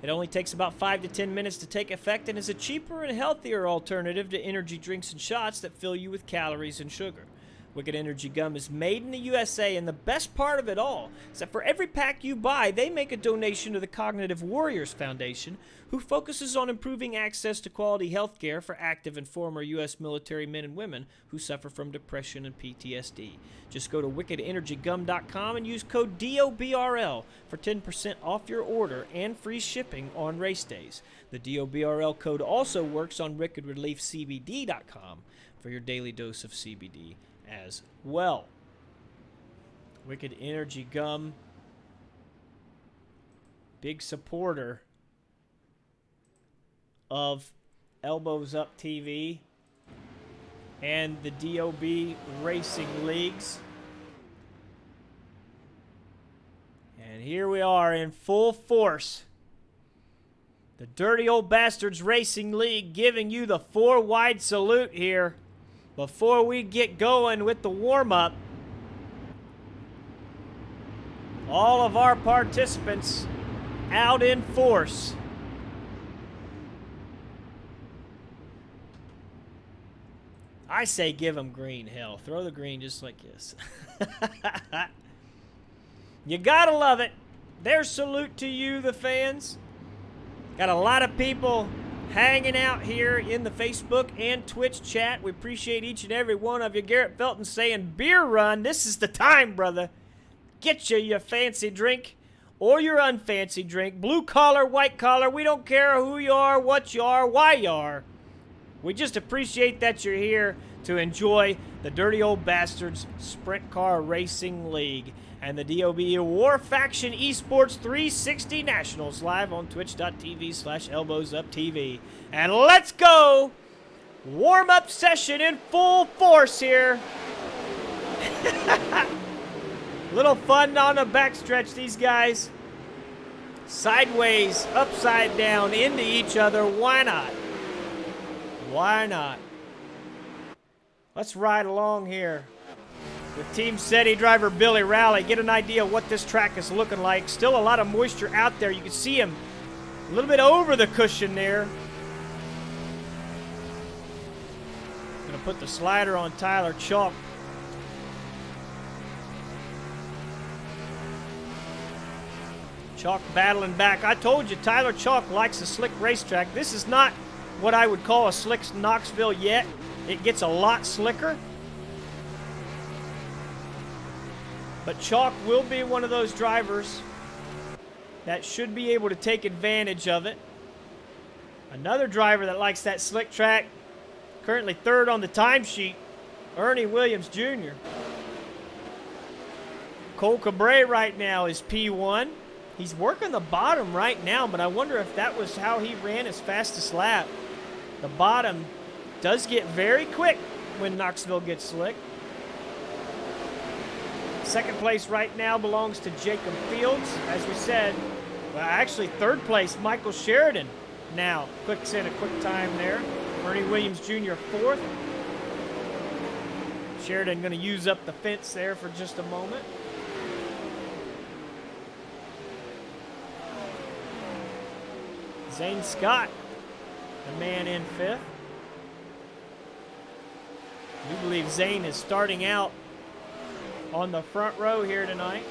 It only takes about 5 to 10 minutes to take effect and is a cheaper and healthier alternative to energy drinks and shots that fill you with calories and sugar. Wicked Energy Gum is made in the USA, and the best part of it all is that for every pack you buy, they make a donation to the Cognitive Warriors Foundation, who focuses on improving access to quality health care for active and former U.S. military men and women who suffer from depression and PTSD. Just go to wickedenergygum.com and use code DOBRL for 10% off your order and free shipping on race days. The DOBRL code also works on wickedreliefcbd.com for your daily dose of CBD as well. Wicked Energy Gum, big supporter of Elbows Up TV and the DOB Racing Leagues. And here we are in full force. The Dirty Old Bastards Racing League giving you the 4-wide salute here before we get going with the warm-up. All of our participants out in force. I say give them green, hell. Throw the green just like this. You gotta love it. Their salute to you, the fans. Got a lot of people hanging out here in the Facebook and Twitch chat. We appreciate each and every one of you. Garrett Felton saying, beer run. This is the time, brother. Get you your fancy drink or your unfancy drink. Blue collar, white collar. We don't care who you are, what you are, why you are. We just appreciate that you're here to enjoy the Dirty Old Bastards Sprint Car Racing League and the DOB War Faction Esports 360 Nationals live on twitch.tv/elbowsuptv. And let's go! Warm-up session in full force here. Little fun on the backstretch, these guys. Sideways, upside down, into each other. Why not? Why not? Let's ride along here with Team SETI driver Billy Rowley. Get an idea of what this track is looking like. Still a lot of moisture out there. You can see him a little bit over the cushion there. Gonna put the slider on Tyler Chalk. Chalk battling back. I told you, Tyler Chalk likes a slick racetrack. This is not what I would call a slick Knoxville yet. It gets a lot slicker. But Chalk will be one of those drivers that should be able to take advantage of it. Another driver that likes that slick track, currently third on the timesheet, Ernie Williams Jr. Cole Cabre right now is P1. He's working the bottom right now, but I wonder if that was how he ran his fastest lap. The bottom does get very quick when Knoxville gets slick. Second place right now belongs to Jacob Fields. As we said, well, actually third place, Michael Sheridan now. Clicks in a quick time there. Ernie Williams Jr. fourth. Sheridan going to use up the fence there for just a moment. Zane Scott, the man in fifth. We believe Zane is starting out on the front row here tonight.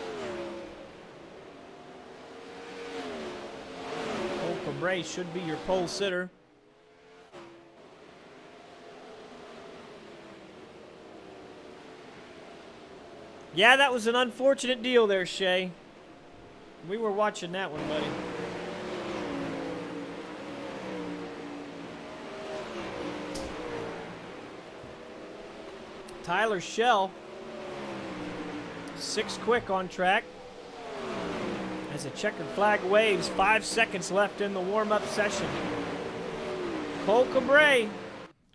Cole Cabre should be your pole sitter. Yeah, that was an unfortunate deal there, Shay. We were watching that one, buddy. Tyler Schell, 6 quick on track. As a checkered flag waves, 5 seconds left in the warm-up session. Cole Cabre,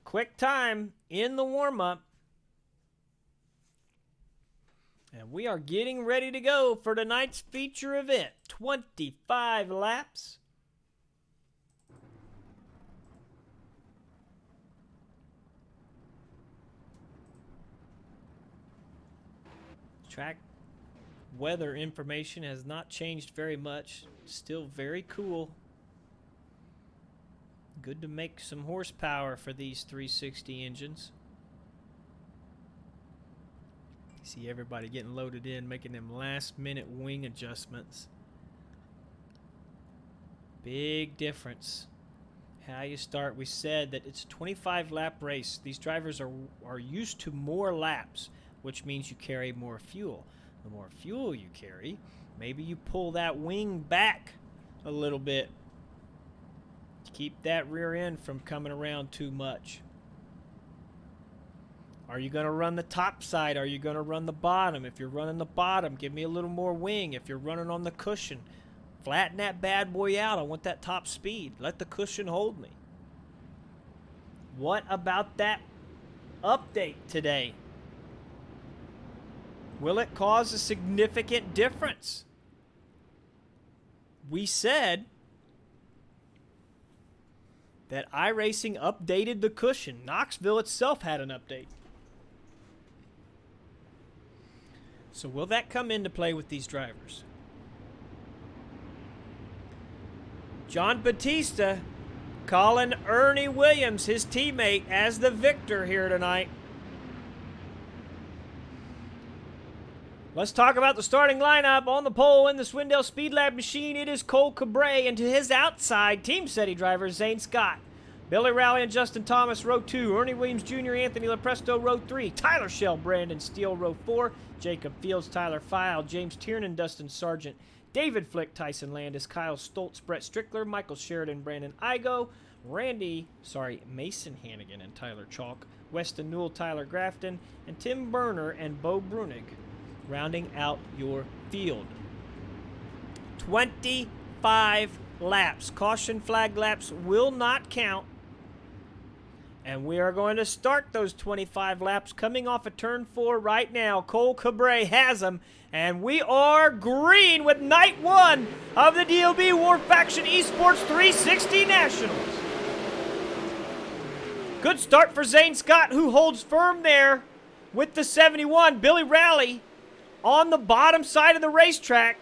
quick time in the warm-up. And we are getting ready to go for tonight's feature event. 25 laps. Track weather information has not changed very much. Still very cool. Good to make some horsepower for these 360 engines. See everybody getting loaded in, making them last-minute wing adjustments. Big difference. How you start. We said that it's a 25-lap race. These drivers are used to more laps, which means you carry more fuel. The more fuel you carry, maybe you pull that wing back a little bit to keep that rear end from coming around too much. Are you going to run the top side? Are you going to run the bottom? If you're running the bottom, give me a little more wing. If you're running on the cushion, flatten that bad boy out. I want that top speed. Let the cushion hold me. What about that update today? Will it cause a significant difference? We said that iRacing updated the cushion. Knoxville itself had an update. So will that come into play with these drivers? John Batista calling Ernie Williams, his teammate, as the victor here tonight. Let's talk about the starting lineup. On the pole in the Swindell Speed Lab machine, it is Cole Cabre, and to his outside, Team SETI driver Zane Scott. Billy Rowley and Justin Thomas, row 2. Ernie Williams Jr., Anthony Lepresto, row 3. Tyler Schell, Brandon Steele, row 4. Jacob Fields, Tyler File, James Tiernan, Dustin Sargent, David Flick, Tyson Landis, Kyle Stoltz, Brett Strickler, Michael Sheridan, Brandon Igo, Mason Hannigan and Tyler Chalk, Weston Newell, Tyler Grafton, and Tim Berner and Bo Brunig, rounding out your field. 25 laps. Caution flag laps will not count. And we are going to start those 25 laps coming off of turn 4 right now. Cole Cabre has them. And we are green with night 1 of the DOB War Faction Esports 360 Nationals. Good start for Zane Scott, who holds firm there with the 71. Billy Raleigh on the bottom side of the racetrack,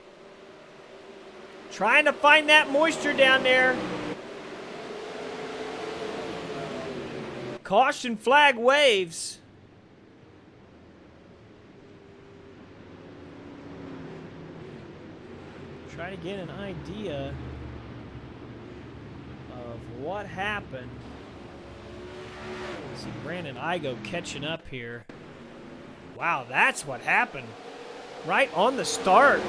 trying to find that moisture down there. Caution flag waves. Try to get an idea of what happened. See Brandon Igo catching up here. Wow, that's what happened. Right on the start.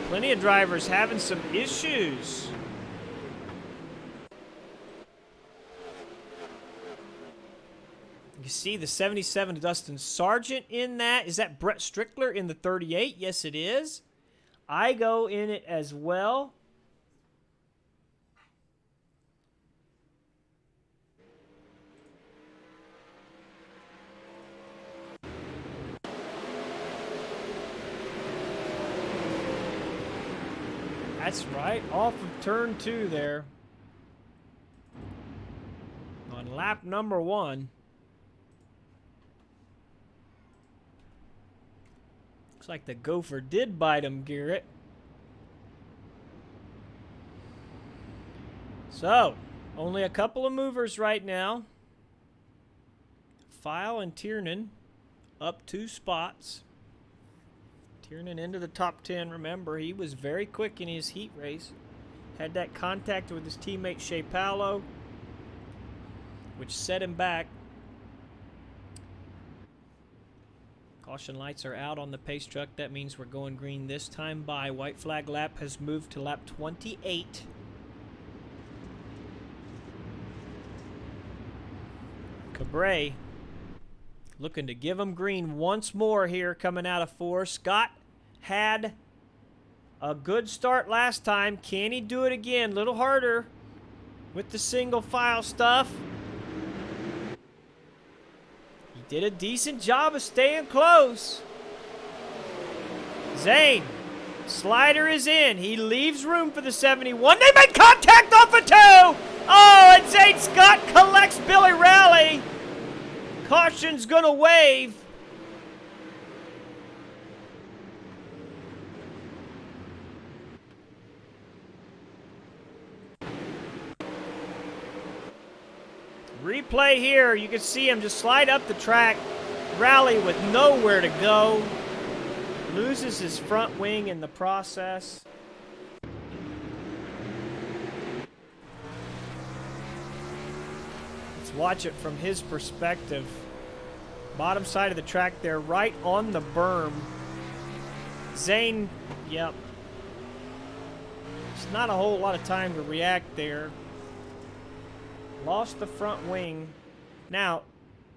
Plenty of drivers having some issues. You see the 77 Dustin Sargent in that. Is that Brett Strickler in the 38? Yes, it is. Igo in it as well. That's right, off of turn 2 there. On lap number 1. Looks like the gopher did bite him, Garrett. So, only a couple of movers right now. File and Tiernan up 2 spots. Tiernan into the top 10. Remember, he was very quick in his heat race. Had that contact with his teammate Shea Paolo, which set him back. Caution lights are out on the pace truck. That means we're going green this time by. White flag lap has moved to lap 28. Cabré looking to give him green once more here coming out of 4. Scott had a good start last time. Can he do it again? A little harder with the single file stuff. Did a decent job of staying close. Zane, slider is in. He leaves room for the 71. They make contact off of 2. Oh, and Zane Scott collects Billy Raleigh. Caution's gonna wave. Replay here, you can see him just slide up the track. Raleigh with nowhere to go. Loses his front wing in the process. Let's watch it from his perspective. Bottom side of the track there, right on the berm. Zane, yep. It's not a whole lot of time to react there. Lost the front wing. Now,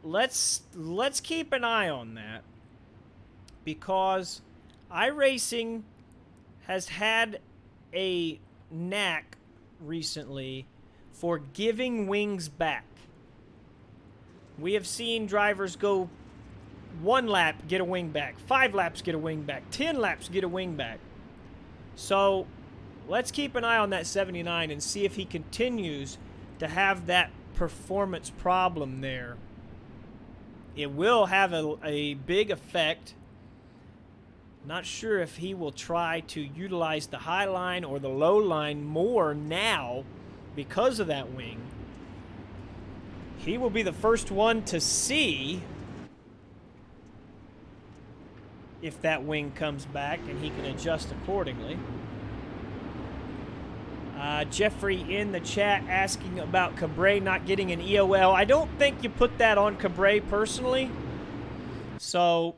let's keep an eye on that, because iRacing has had a knack recently for giving wings back. We have seen drivers go 1 lap, get a wing back, 5 laps, get a wing back, 10 laps, get a wing back. So let's keep an eye on that 79 and see if he continues to have that performance problem there. It will have a big effect. Not sure if he will try to utilize the high line or the low line more now because of that wing. He will be the first one to see if that wing comes back, and he can adjust accordingly. Jeffrey in the chat asking about Cabré not getting an EOL. I don't think you put that on Cabré personally. So,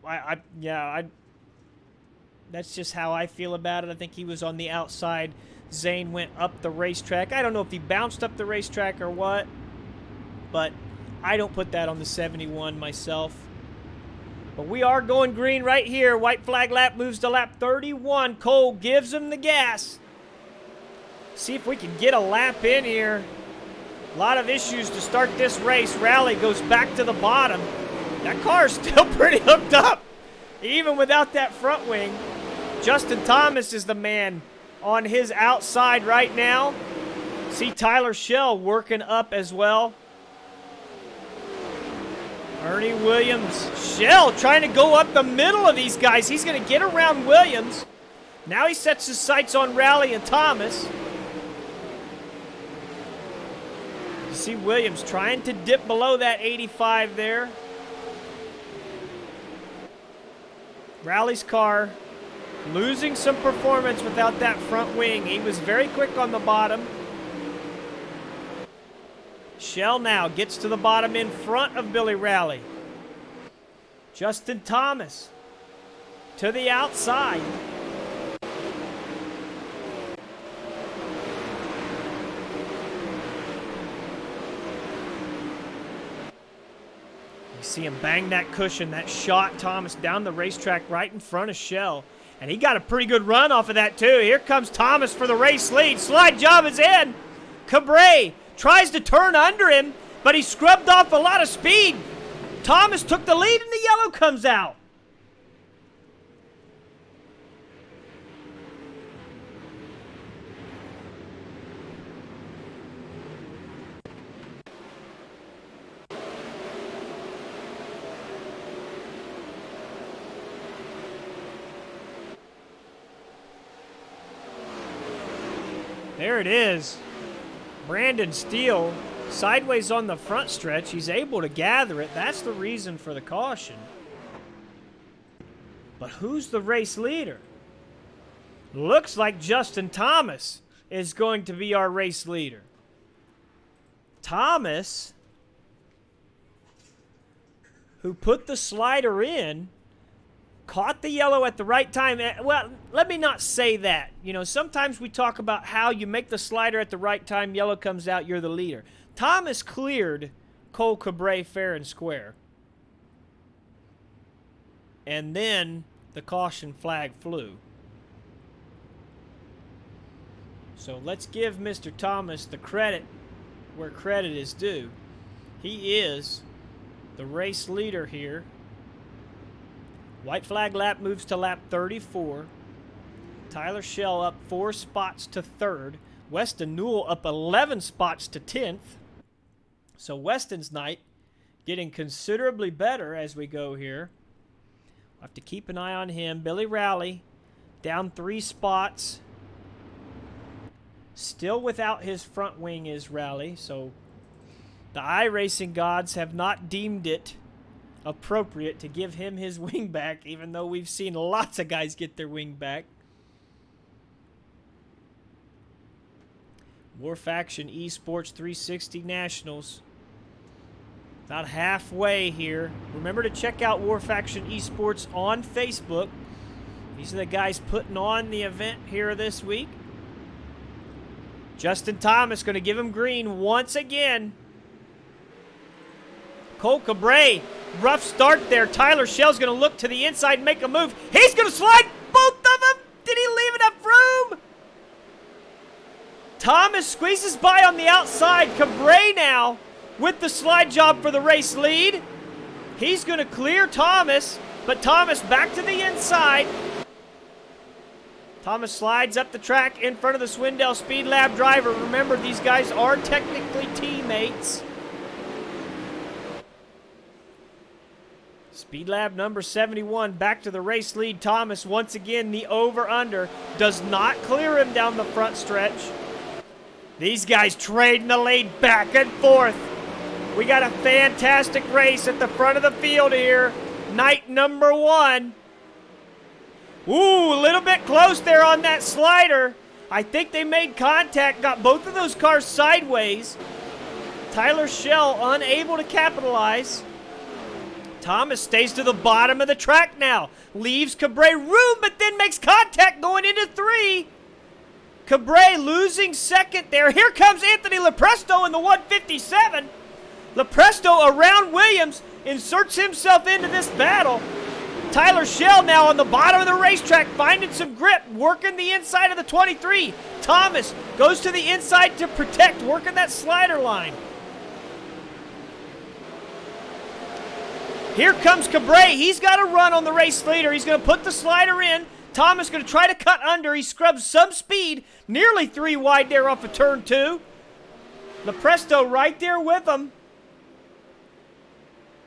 that's just how I feel about it. I think he was on the outside. Zane went up the racetrack. I don't know if he bounced up the racetrack or what, but I don't put that on the 71 myself. But we are going green right here. White flag lap moves to lap 31. Cole gives him the gas. See if we can get a lap in here. A lot of issues to start this race. Raleigh goes back to the bottom. That car is still pretty hooked up, even without that front wing. Justin Thomas is the man on his outside right now. See Tyler Schell working up as well. Ernie Williams. Shell trying to go up the middle of these guys. He's going to get around Williams. Now he sets his sights on Rowley and Thomas. You see Williams trying to dip below that 85 there. Rowley's car losing some performance without that front wing. He was very quick on the bottom. Shell now gets to the bottom in front of Billy Rowley. Justin Thomas to the outside. You see him bang that cushion, that shot Thomas down the racetrack right in front of Shell. And he got a pretty good run off of that too. Here comes Thomas for the race lead. Slide job is in. Cabré tries to turn under him, but he scrubbed off a lot of speed. Thomas took the lead and the yellow comes out. There it is. Brandon Steele, sideways on the front stretch. He's able to gather it. That's the reason for the caution. But who's the race leader? Looks like Justin Thomas is going to be our race leader. Thomas, who put the slider in, caught the yellow at the right time. Well, let me not say that. You know, sometimes we talk about how you make the slider at the right time, yellow comes out, you're the leader. Thomas cleared Cole Cabré fair and square. And then the caution flag flew. So let's give Mr. Thomas the credit where credit is due. He is the race leader here. White flag lap moves to lap 34. Tyler Shell up 4 spots to 3rd. Weston Newell up 11 spots to 10th. So Weston's night getting considerably better as we go here. We'll have to keep an eye on him. Billy Rowley down 3 spots. Still without his front wing is Rowley. So the iRacing gods have not deemed it appropriate to give him his wing back, even though we've seen lots of guys get their wing back. War Faction Esports 360 Nationals. About halfway here. Remember to check out War Faction Esports on Facebook. These are the guys putting on the event here this week. Justin Thomas going to give him green once again. Cole Cabré, rough start there. Tyler Shell's going to look to the inside and make a move. He's going to slide both of them. Did he leave enough room? Thomas squeezes by on the outside. Cabré now with the slide job for the race lead. He's going to clear Thomas, but Thomas back to the inside. Thomas slides up the track in front of the Swindell Speed Lab driver. Remember, these guys are technically teammates. Speed Lab number 71 back to the race lead. Thomas once again the over-under. Does not clear him down the front stretch. These guys trading the lead back and forth. We got a fantastic race at the front of the field here. Night number 1. Ooh, a little bit close there on that slider. I think they made contact, got both of those cars sideways. Tyler Shell unable to capitalize. Thomas stays to the bottom of the track now. Leaves Cabré room, but then makes contact going into 3. Cabré losing second there. Here comes Anthony Lepresto in the 157. Lepresto around Williams, inserts himself into this battle. Tyler Shell now on the bottom of the racetrack, finding some grip, working the inside of the 23. Thomas goes to the inside to protect, working that slider line. Here comes Cabré. He's got a run on the race leader. He's going to put the slider in. Thomas going to try to cut under. He scrubs some speed. Nearly 3 wide there off of turn 2. Lepresto right there with him.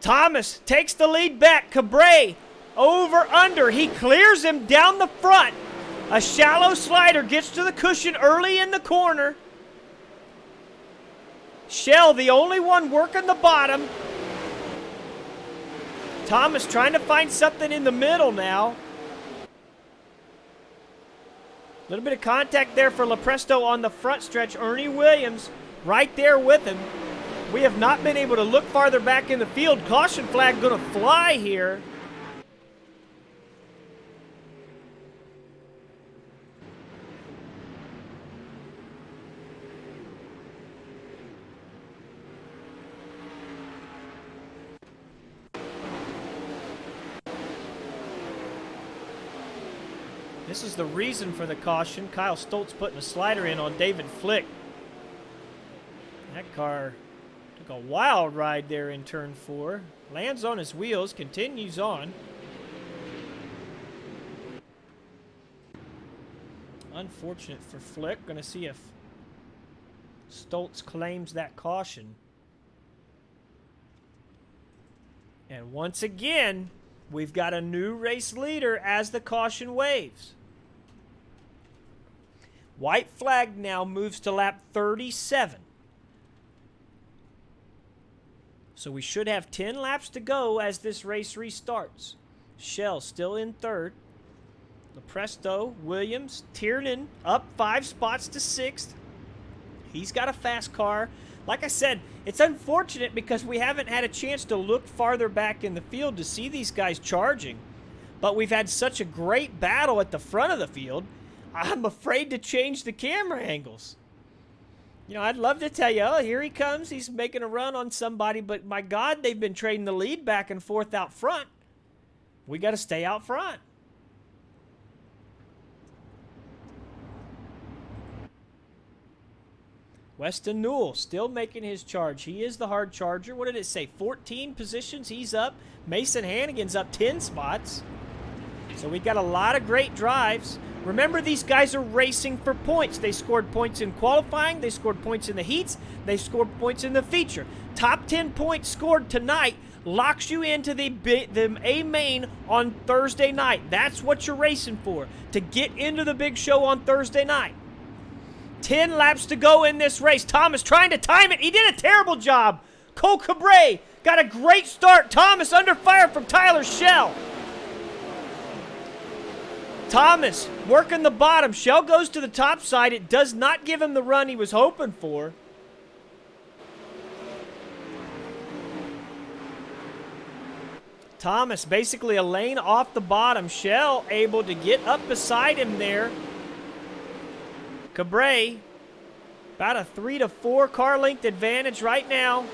Thomas takes the lead back. Cabré over under. He clears him down the front. A shallow slider gets to the cushion early in the corner. Shell, the only one working the bottom. Thomas trying to find something in the middle now. A little bit of contact there for Lepresto on the front stretch. Ernie Williams right there with him. We have not been able to look farther back in the field. Caution flag going to fly here. This is the reason for the caution. Kyle Stoltz putting a slider in on David Flick. That car took a wild ride there in turn 4. Lands on his wheels, continues on. Unfortunate for Flick. Going to see if Stoltz claims that caution. And once again, we've got a new race leader as the caution waves. White flag now moves to lap 37. So we should have 10 laps to go as this race restarts. Shell still in third. Lepresto, Williams, Tiernan up 5 spots to 6th. He's got a fast car. Like I said, it's unfortunate because we haven't had a chance to look farther back in the field to see these guys charging. But we've had such a great battle at the front of the field, I'm afraid to change the camera angles. You know, I'd love to tell you, oh, here he comes. He's making a run on somebody. But my God, they've been trading the lead back and forth out front. We got to stay out front. Weston Newell still making his charge. He is the hard charger. What did it say? 14 positions. He's up. Mason Hannigan's up 10 spots. So we got a lot of great drives. Remember, these guys are racing for points. They scored points in qualifying. They scored points in the heats. They scored points in the feature. Top 10 points scored tonight locks you into the A main on Thursday night. That's what you're racing for, to get into the big show on Thursday night. 10 laps to go in this race. Thomas trying to time it. He did a terrible job. Cole Cabré got a great start. Thomas under fire from Tyler Shell. Thomas working the bottom. Shell goes to the top side. It does not give him the run he was hoping for. Thomas basically a lane off the bottom. Shell able to get up beside him there. Cabré about a 3 to 4 car length advantage right now.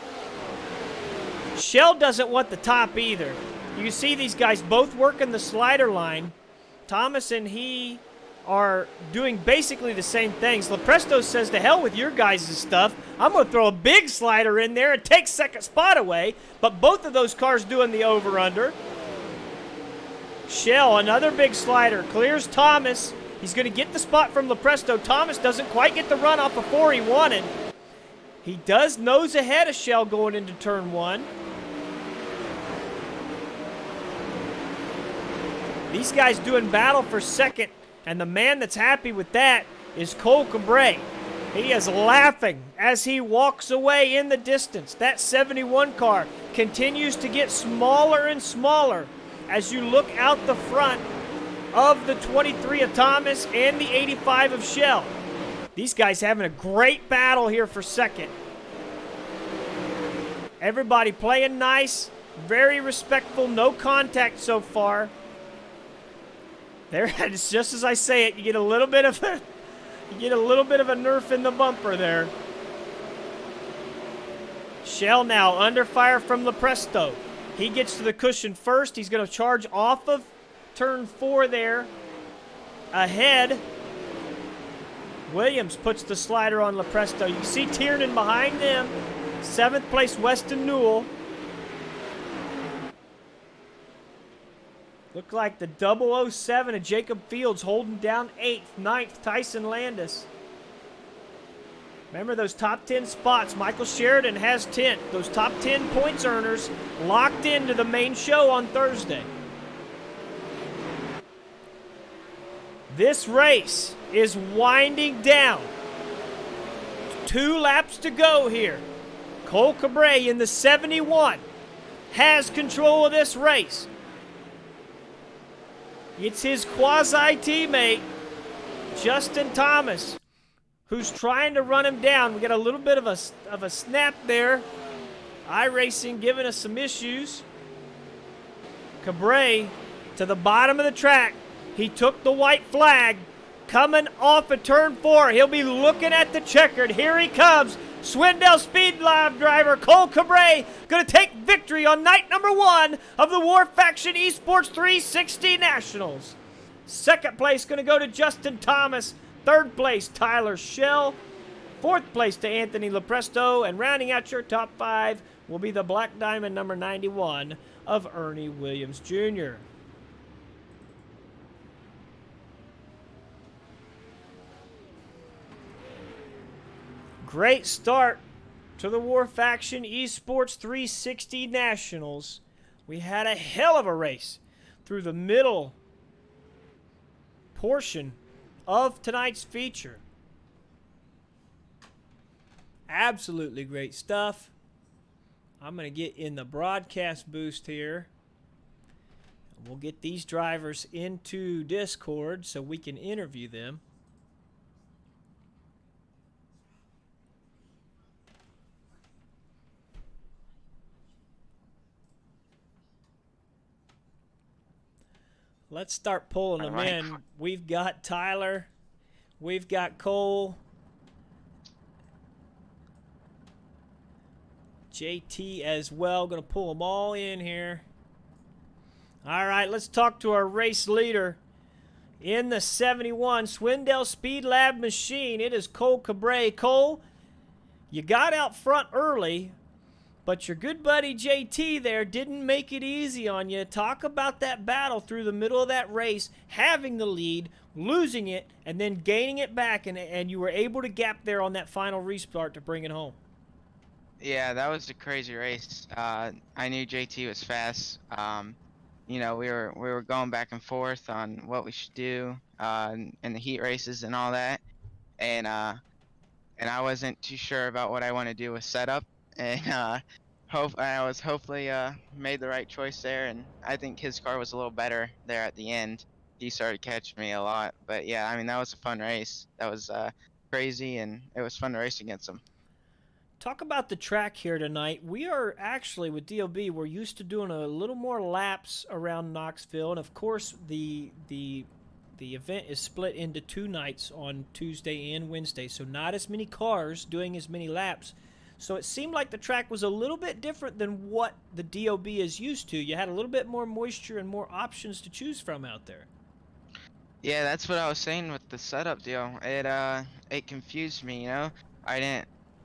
Shell doesn't want the top either. You can see these guys both working the slider line. Thomas and he are doing basically the same things. Lepresto says, to hell with your guys' stuff. I'm going to throw a big slider in there and take second spot away. But both of those cars doing the over-under. Shell, another big slider, clears Thomas. He's going to get the spot from Lepresto. Thomas doesn't quite get the run off before he wanted. He does nose ahead of Shell going into turn 1. These guys doing battle for second, and the man that's happy with that is Cole Cabré. He is laughing as he walks away in the distance. That 71 car continues to get smaller and smaller as you look out the front of the 23 of Thomas and the 85 of Shell. These guys having a great battle here for second. Everybody playing nice, very respectful, no contact so far. There, it's just as I say it, you get a little bit of a nerf in the bumper there. Shell now under fire from Lepresto. He gets to the cushion first. He's going to charge off of turn 4 there. Ahead. Williams puts the slider on Lepresto. You see Tiernan behind them. 7th place Weston Newell. Looked like the 007 of Jacob Fields holding down 8th, 9th, Tyson Landis. Remember those top 10 spots. Michael Sheridan has 10th. Those top 10 points earners locked locked into the main show on Thursday. This race is winding down. 2 laps to go here. Cole Cabre in the 71 has control of this race. It's his quasi-teammate, Justin Thomas, who's trying to run him down. We got a little bit of a snap there. iRacing giving us some issues. Cabre to the bottom of the track. He took the white flag. Coming off of turn 4. He'll be looking at the checkered. Here he comes. Swindell Speed Lab driver Cole Cabre going to take victory on night number 1 of the War Faction Esports 360 Nationals. Second place going to go to Justin Thomas. Third place, Tyler Schell. Fourth place to Anthony Lepresto. And rounding out your top 5 will be the Black Diamond number 91 of Ernie Williams Jr. Great start to the War Faction Esports 360 Nationals. We had a hell of a race through the middle portion of tonight's feature. Absolutely great stuff. I'm going to get in the broadcast boost here. We'll get these drivers into Discord so we can interview them. Let's start pulling them in. We've got Tyler. We've got Cole. JT as well. Going to pull them all in here. All right, let's talk to our race leader. In the 71 Swindell Speed Lab machine, it is Cole Cabre. Cole, you got out front early, but your good buddy JT there didn't make it easy on you. Talk about that battle through the middle of that race, having the lead, losing it, and then gaining it back, and you were able to gap there on that final restart to bring it home. Yeah, that was a crazy race. I knew JT was fast. You know, we were going back and forth on what we should do in the heat races and all that, and I wasn't too sure about what I want to do with setup, and I was hopefully made the right choice there, and I think his car was a little better there at the end. He started catching me a lot, but yeah, I mean, that was a fun race. That was crazy, and it was fun to race against him. Talk about the track here tonight. We are actually, with DOB, we're used to doing a little more laps around Knoxville, and of course the event is split into 2 nights on Tuesday and Wednesday, so not as many cars doing as many laps. So it seemed like the track was a little bit different than what the DOB is used to. You had a little bit more moisture and more options to choose from out there. Yeah, that's what I was saying with the setup deal. It confused me, you know.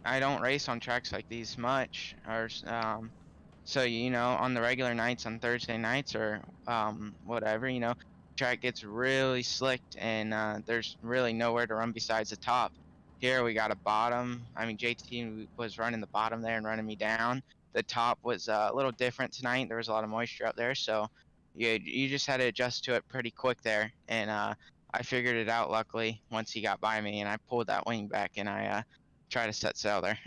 I don't race on tracks like these much, or so you know, on the regular nights, on Thursday nights or whatever, you know, track gets really slicked, and there's really nowhere to run besides the top. Here we got a bottom. I mean, JT was running the bottom there and running me down. The top was a little different tonight. There was a lot of moisture up there, so you just had to adjust to it pretty quick there, and I figured it out luckily once he got by me, and I pulled that wing back, and I try to set sail there.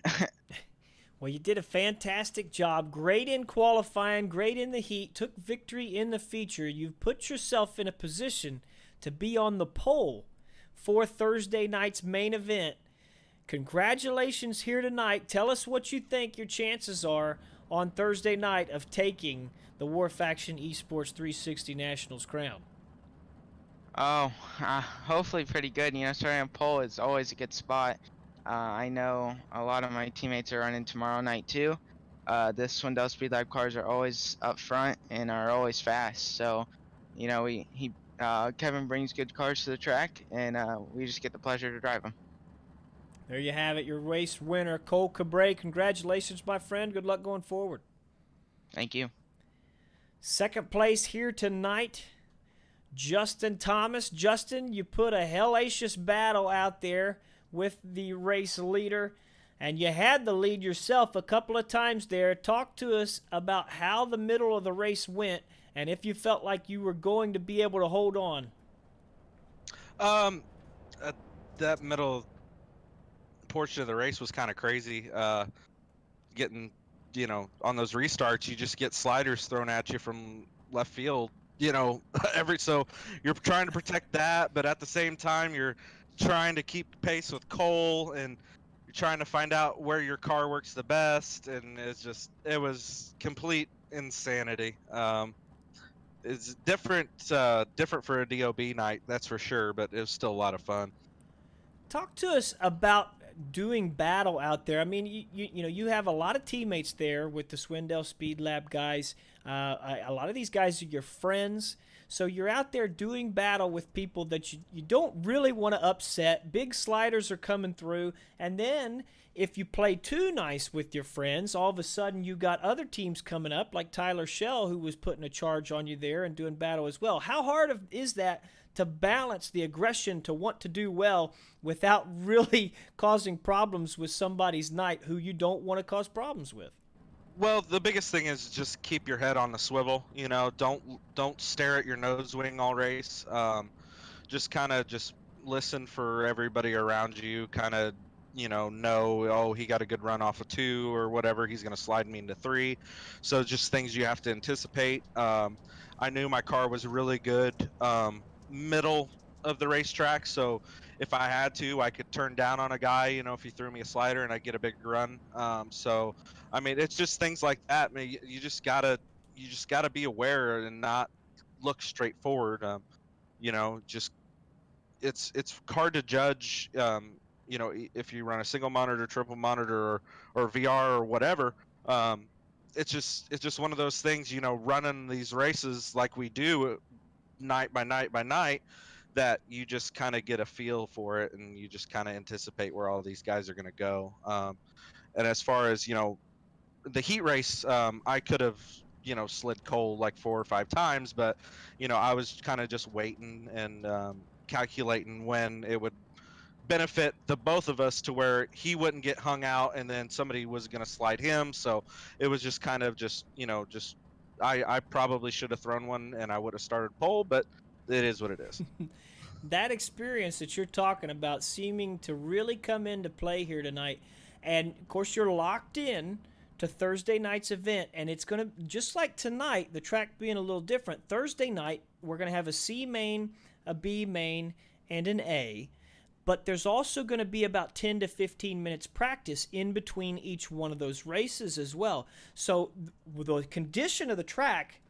Well, you did a fantastic job. Great in qualifying, great in the heat, took victory in the feature. You've put yourself in a position to be on the pole for Thursday night's main event. Congratulations here tonight. Tell us what you think your chances are on Thursday night of taking the War Faction Esports 360 Nationals crown. Oh, hopefully pretty good. You know, starting on pole is always a good spot. I know a lot of my teammates are running tomorrow night too. This Swindell Speed Lab cars are always up front and are always fast. So, you know, Kevin brings good cars to the track, and we just get the pleasure to drive them. There you have it, your race winner, Cole Cabre. Congratulations, my friend. Good luck going forward. Thank you. Second place here tonight, Justin Thomas. Justin, you put a hellacious battle out there with the race leader. and you had the lead yourself a couple of times there. Talk to us about how the middle of the race went and if you felt like you were going to be able to hold on. Um, uh, that middle portion of the race was kind of crazy. Getting, on those restarts, you just get sliders thrown at you from left field. So you're trying to protect that, but at the same time, you're trying to keep pace with Cole, and you're trying to find out where your car works the best, and it was complete insanity. It's different for a DOB night, that's for sure, but it was still a lot of fun. Talk to us about doing battle out there. I mean, you have a lot of teammates there with the Swindell Speed Lab guys. A lot of these guys are your friends. So you're out there doing battle with people that you don't really want to upset. Big sliders are coming through. And then if you play too nice with your friends, all of a sudden you got other teams coming up, like Tyler Shell, who was putting a charge on you there and doing battle as well. How hard is that to balance the aggression to want to do well without really causing problems with somebody's night who you don't want to cause problems with? Well, the biggest thing is just keep your head on the swivel. Don't stare at your nose wing all race. Just kind of just listen for everybody around you. Kind of, oh, he got a good run off of two or whatever. He's going to slide me into three. So just things you have to anticipate. I knew my car was really good middle of the racetrack, so if I had to, I could turn down on a guy. If he threw me a slider and I get a big run. So I mean, it's just things like that. I mean, you just gotta be aware and not look straight forward. Just it's hard to judge. If you run a single monitor, triple monitor, or VR or whatever. Um, it's just one of those things. Running these races like we do night by night by night, that you just kind of get a feel for it, and you just kind of anticipate where all these guys are going to go. And as far as the heat race, I could have slid Cole like 4 or 5 times, but I was kind of just waiting and calculating when it would benefit the both of us to where he wouldn't get hung out and then somebody was going to slide him. So it was just kind of just I probably should have thrown one and I would have started pole, but it is what it is. That experience that you're talking about seeming to really come into play here tonight. And of course, you're locked in to Thursday night's event, and it's going to, just like tonight, the track being a little different. Thursday night, we're going to have a C main, a B main, and an A. But there's also going to be about 10 to 15 minutes practice in between each one of those races as well. So the condition of the track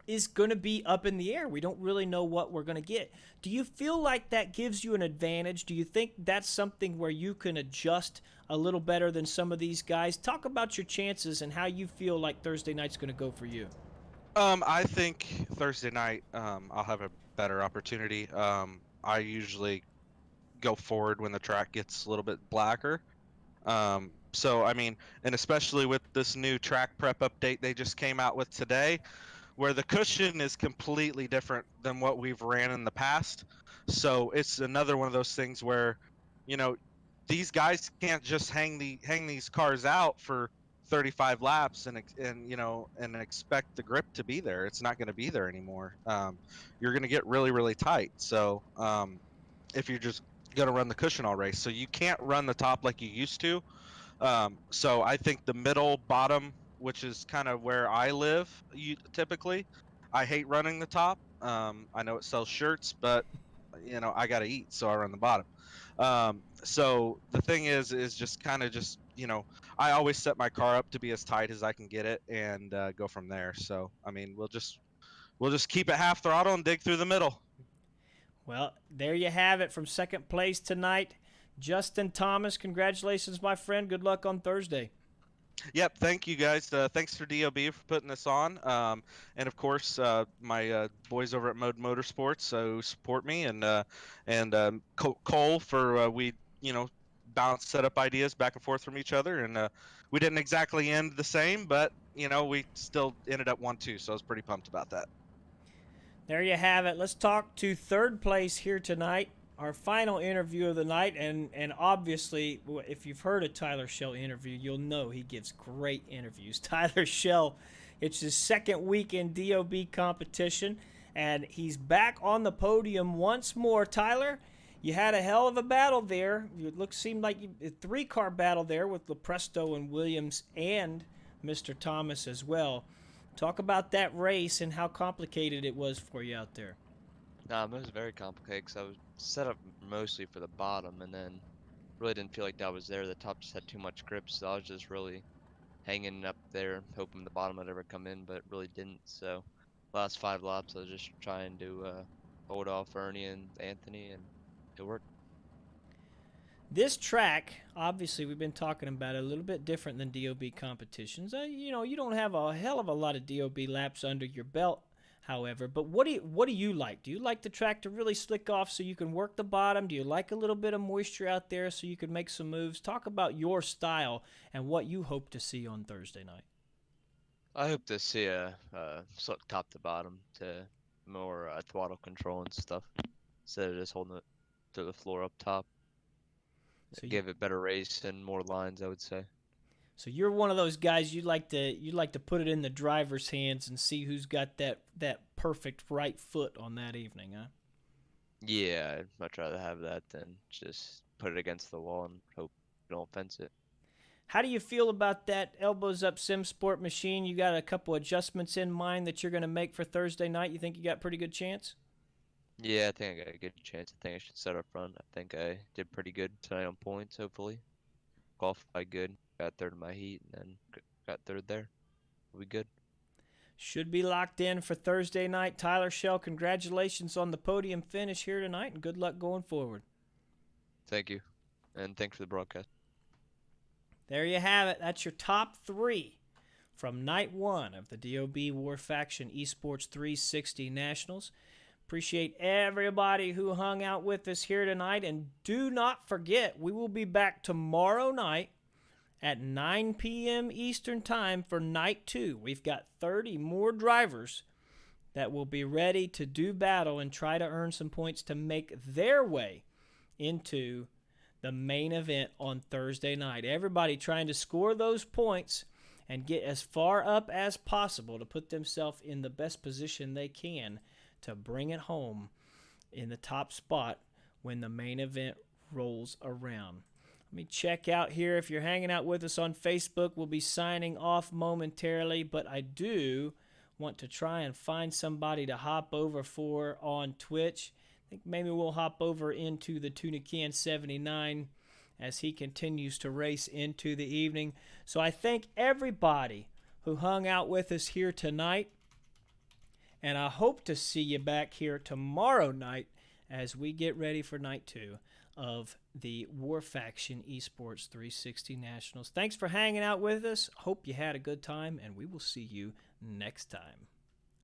is going to be up in the air. We don't really know what we're going to get. Do you feel like that gives you an advantage? Do you think that's something where you can adjust a little better than some of these guys? Talk about your chances and how you feel like Thursday night's going to go for you. I think Thursday night, I'll have a better opportunity. I usually go forward when the track gets a little bit blacker. So I mean, and especially with this new track prep update they just came out with today, where the cushion is completely different than what we've ran in the past. So it's another one of those things where, you know, these guys can't just hang these cars out for 35 laps and expect the grip to be there. It's not going to be there anymore. You're going to get really really tight. So if you're just going to run the cushion all race, so you can't run the top like you used to. So I think the middle bottom, which is kind of where I live, typically, I hate running the top. I know it sells shirts, but I got to eat, so I run the bottom. So the thing is just kind of just I always set my car up to be as tight as I can get it and go from there. So I mean, we'll just keep it half throttle and dig through the middle. Well, there you have it from second place tonight. Justin Thomas, congratulations, my friend. Good luck on Thursday. Yep, thank you guys. Thanks for DOB for putting this on. And of course, my boys over at Mode Motorsports who support me, and Cole for we bounce setup ideas back and forth from each other, and we didn't exactly end the same, but we still ended up 1-2, so I was pretty pumped about that. There you have it. Let's talk to third place here tonight. our final interview of the night, and obviously, if you've heard a Tyler Shell interview, you'll know he gives great interviews. Tyler Shell, it's his second week in DOB competition, and he's back on the podium once more. Tyler, you had a hell of a battle there. Seemed like a three-car battle there with LaPresto and Williams and Mr. Thomas as well. Talk about that race and how complicated it was for you out there. It was very complicated because I was set up mostly for the bottom, and then really didn't feel like that was there. The top just had too much grip, so I was just really hanging up there, hoping the bottom would ever come in, but it really didn't. So last 5 laps, I was just trying to hold off Ernie and Anthony, and it worked. This track, obviously, we've been talking about it, a little bit different than DOB competitions. You don't have a hell of a lot of DOB laps under your belt, however. But what do you like? Do you like the track to really slick off so you can work the bottom? Do you like a little bit of moisture out there so you can make some moves? Talk about your style and what you hope to see on Thursday night. I hope to see a slick top to bottom to more throttle control and stuff instead of just holding it to the floor up top. So Give it better race and more lines, I would say. So you're one of those guys you like to put it in the driver's hands and see who's got that perfect right foot on that evening, huh? Yeah, I'd much rather have that than just put it against the wall and hope you don't fence it. How do you feel about that elbows up sim sport machine? You got a couple adjustments in mind that you're going to make for Thursday night. You think you got a pretty good chance? Yeah, I think I got a good chance. I think I should set up front. I think I did pretty good tonight on points, hopefully. Qualified good. Got third in my heat, and then got third there. We'll be good. Should be locked in for Thursday night. Tyler Shell, congratulations on the podium finish here tonight, and good luck going forward. Thank you. And thanks for the broadcast. There you have it. That's your top 3 from night 1 of the DOB War Faction Esports 360 Nationals. Appreciate everybody who hung out with us here tonight. And do not forget, we will be back tomorrow night at 9 p.m. Eastern Time for night 2. We've got 30 more drivers that will be ready to do battle and try to earn some points to make their way into the main event on Thursday night. Everybody trying to score those points and get as far up as possible to put themselves in the best position they can to bring it home in the top spot when the main event rolls around. Let me check out here. If you're hanging out with us on Facebook, we'll be signing off momentarily, but I do want to try and find somebody to hop over for on Twitch. I think maybe we'll hop over into the Tuna Can 79 as he continues to race into the evening. So I thank everybody who hung out with us here tonight, and I hope to see you back here tomorrow night as we get ready for night 2 of the War Faction Esports 360 Nationals. Thanks for hanging out with us. Hope you had a good time, and we will see you next time.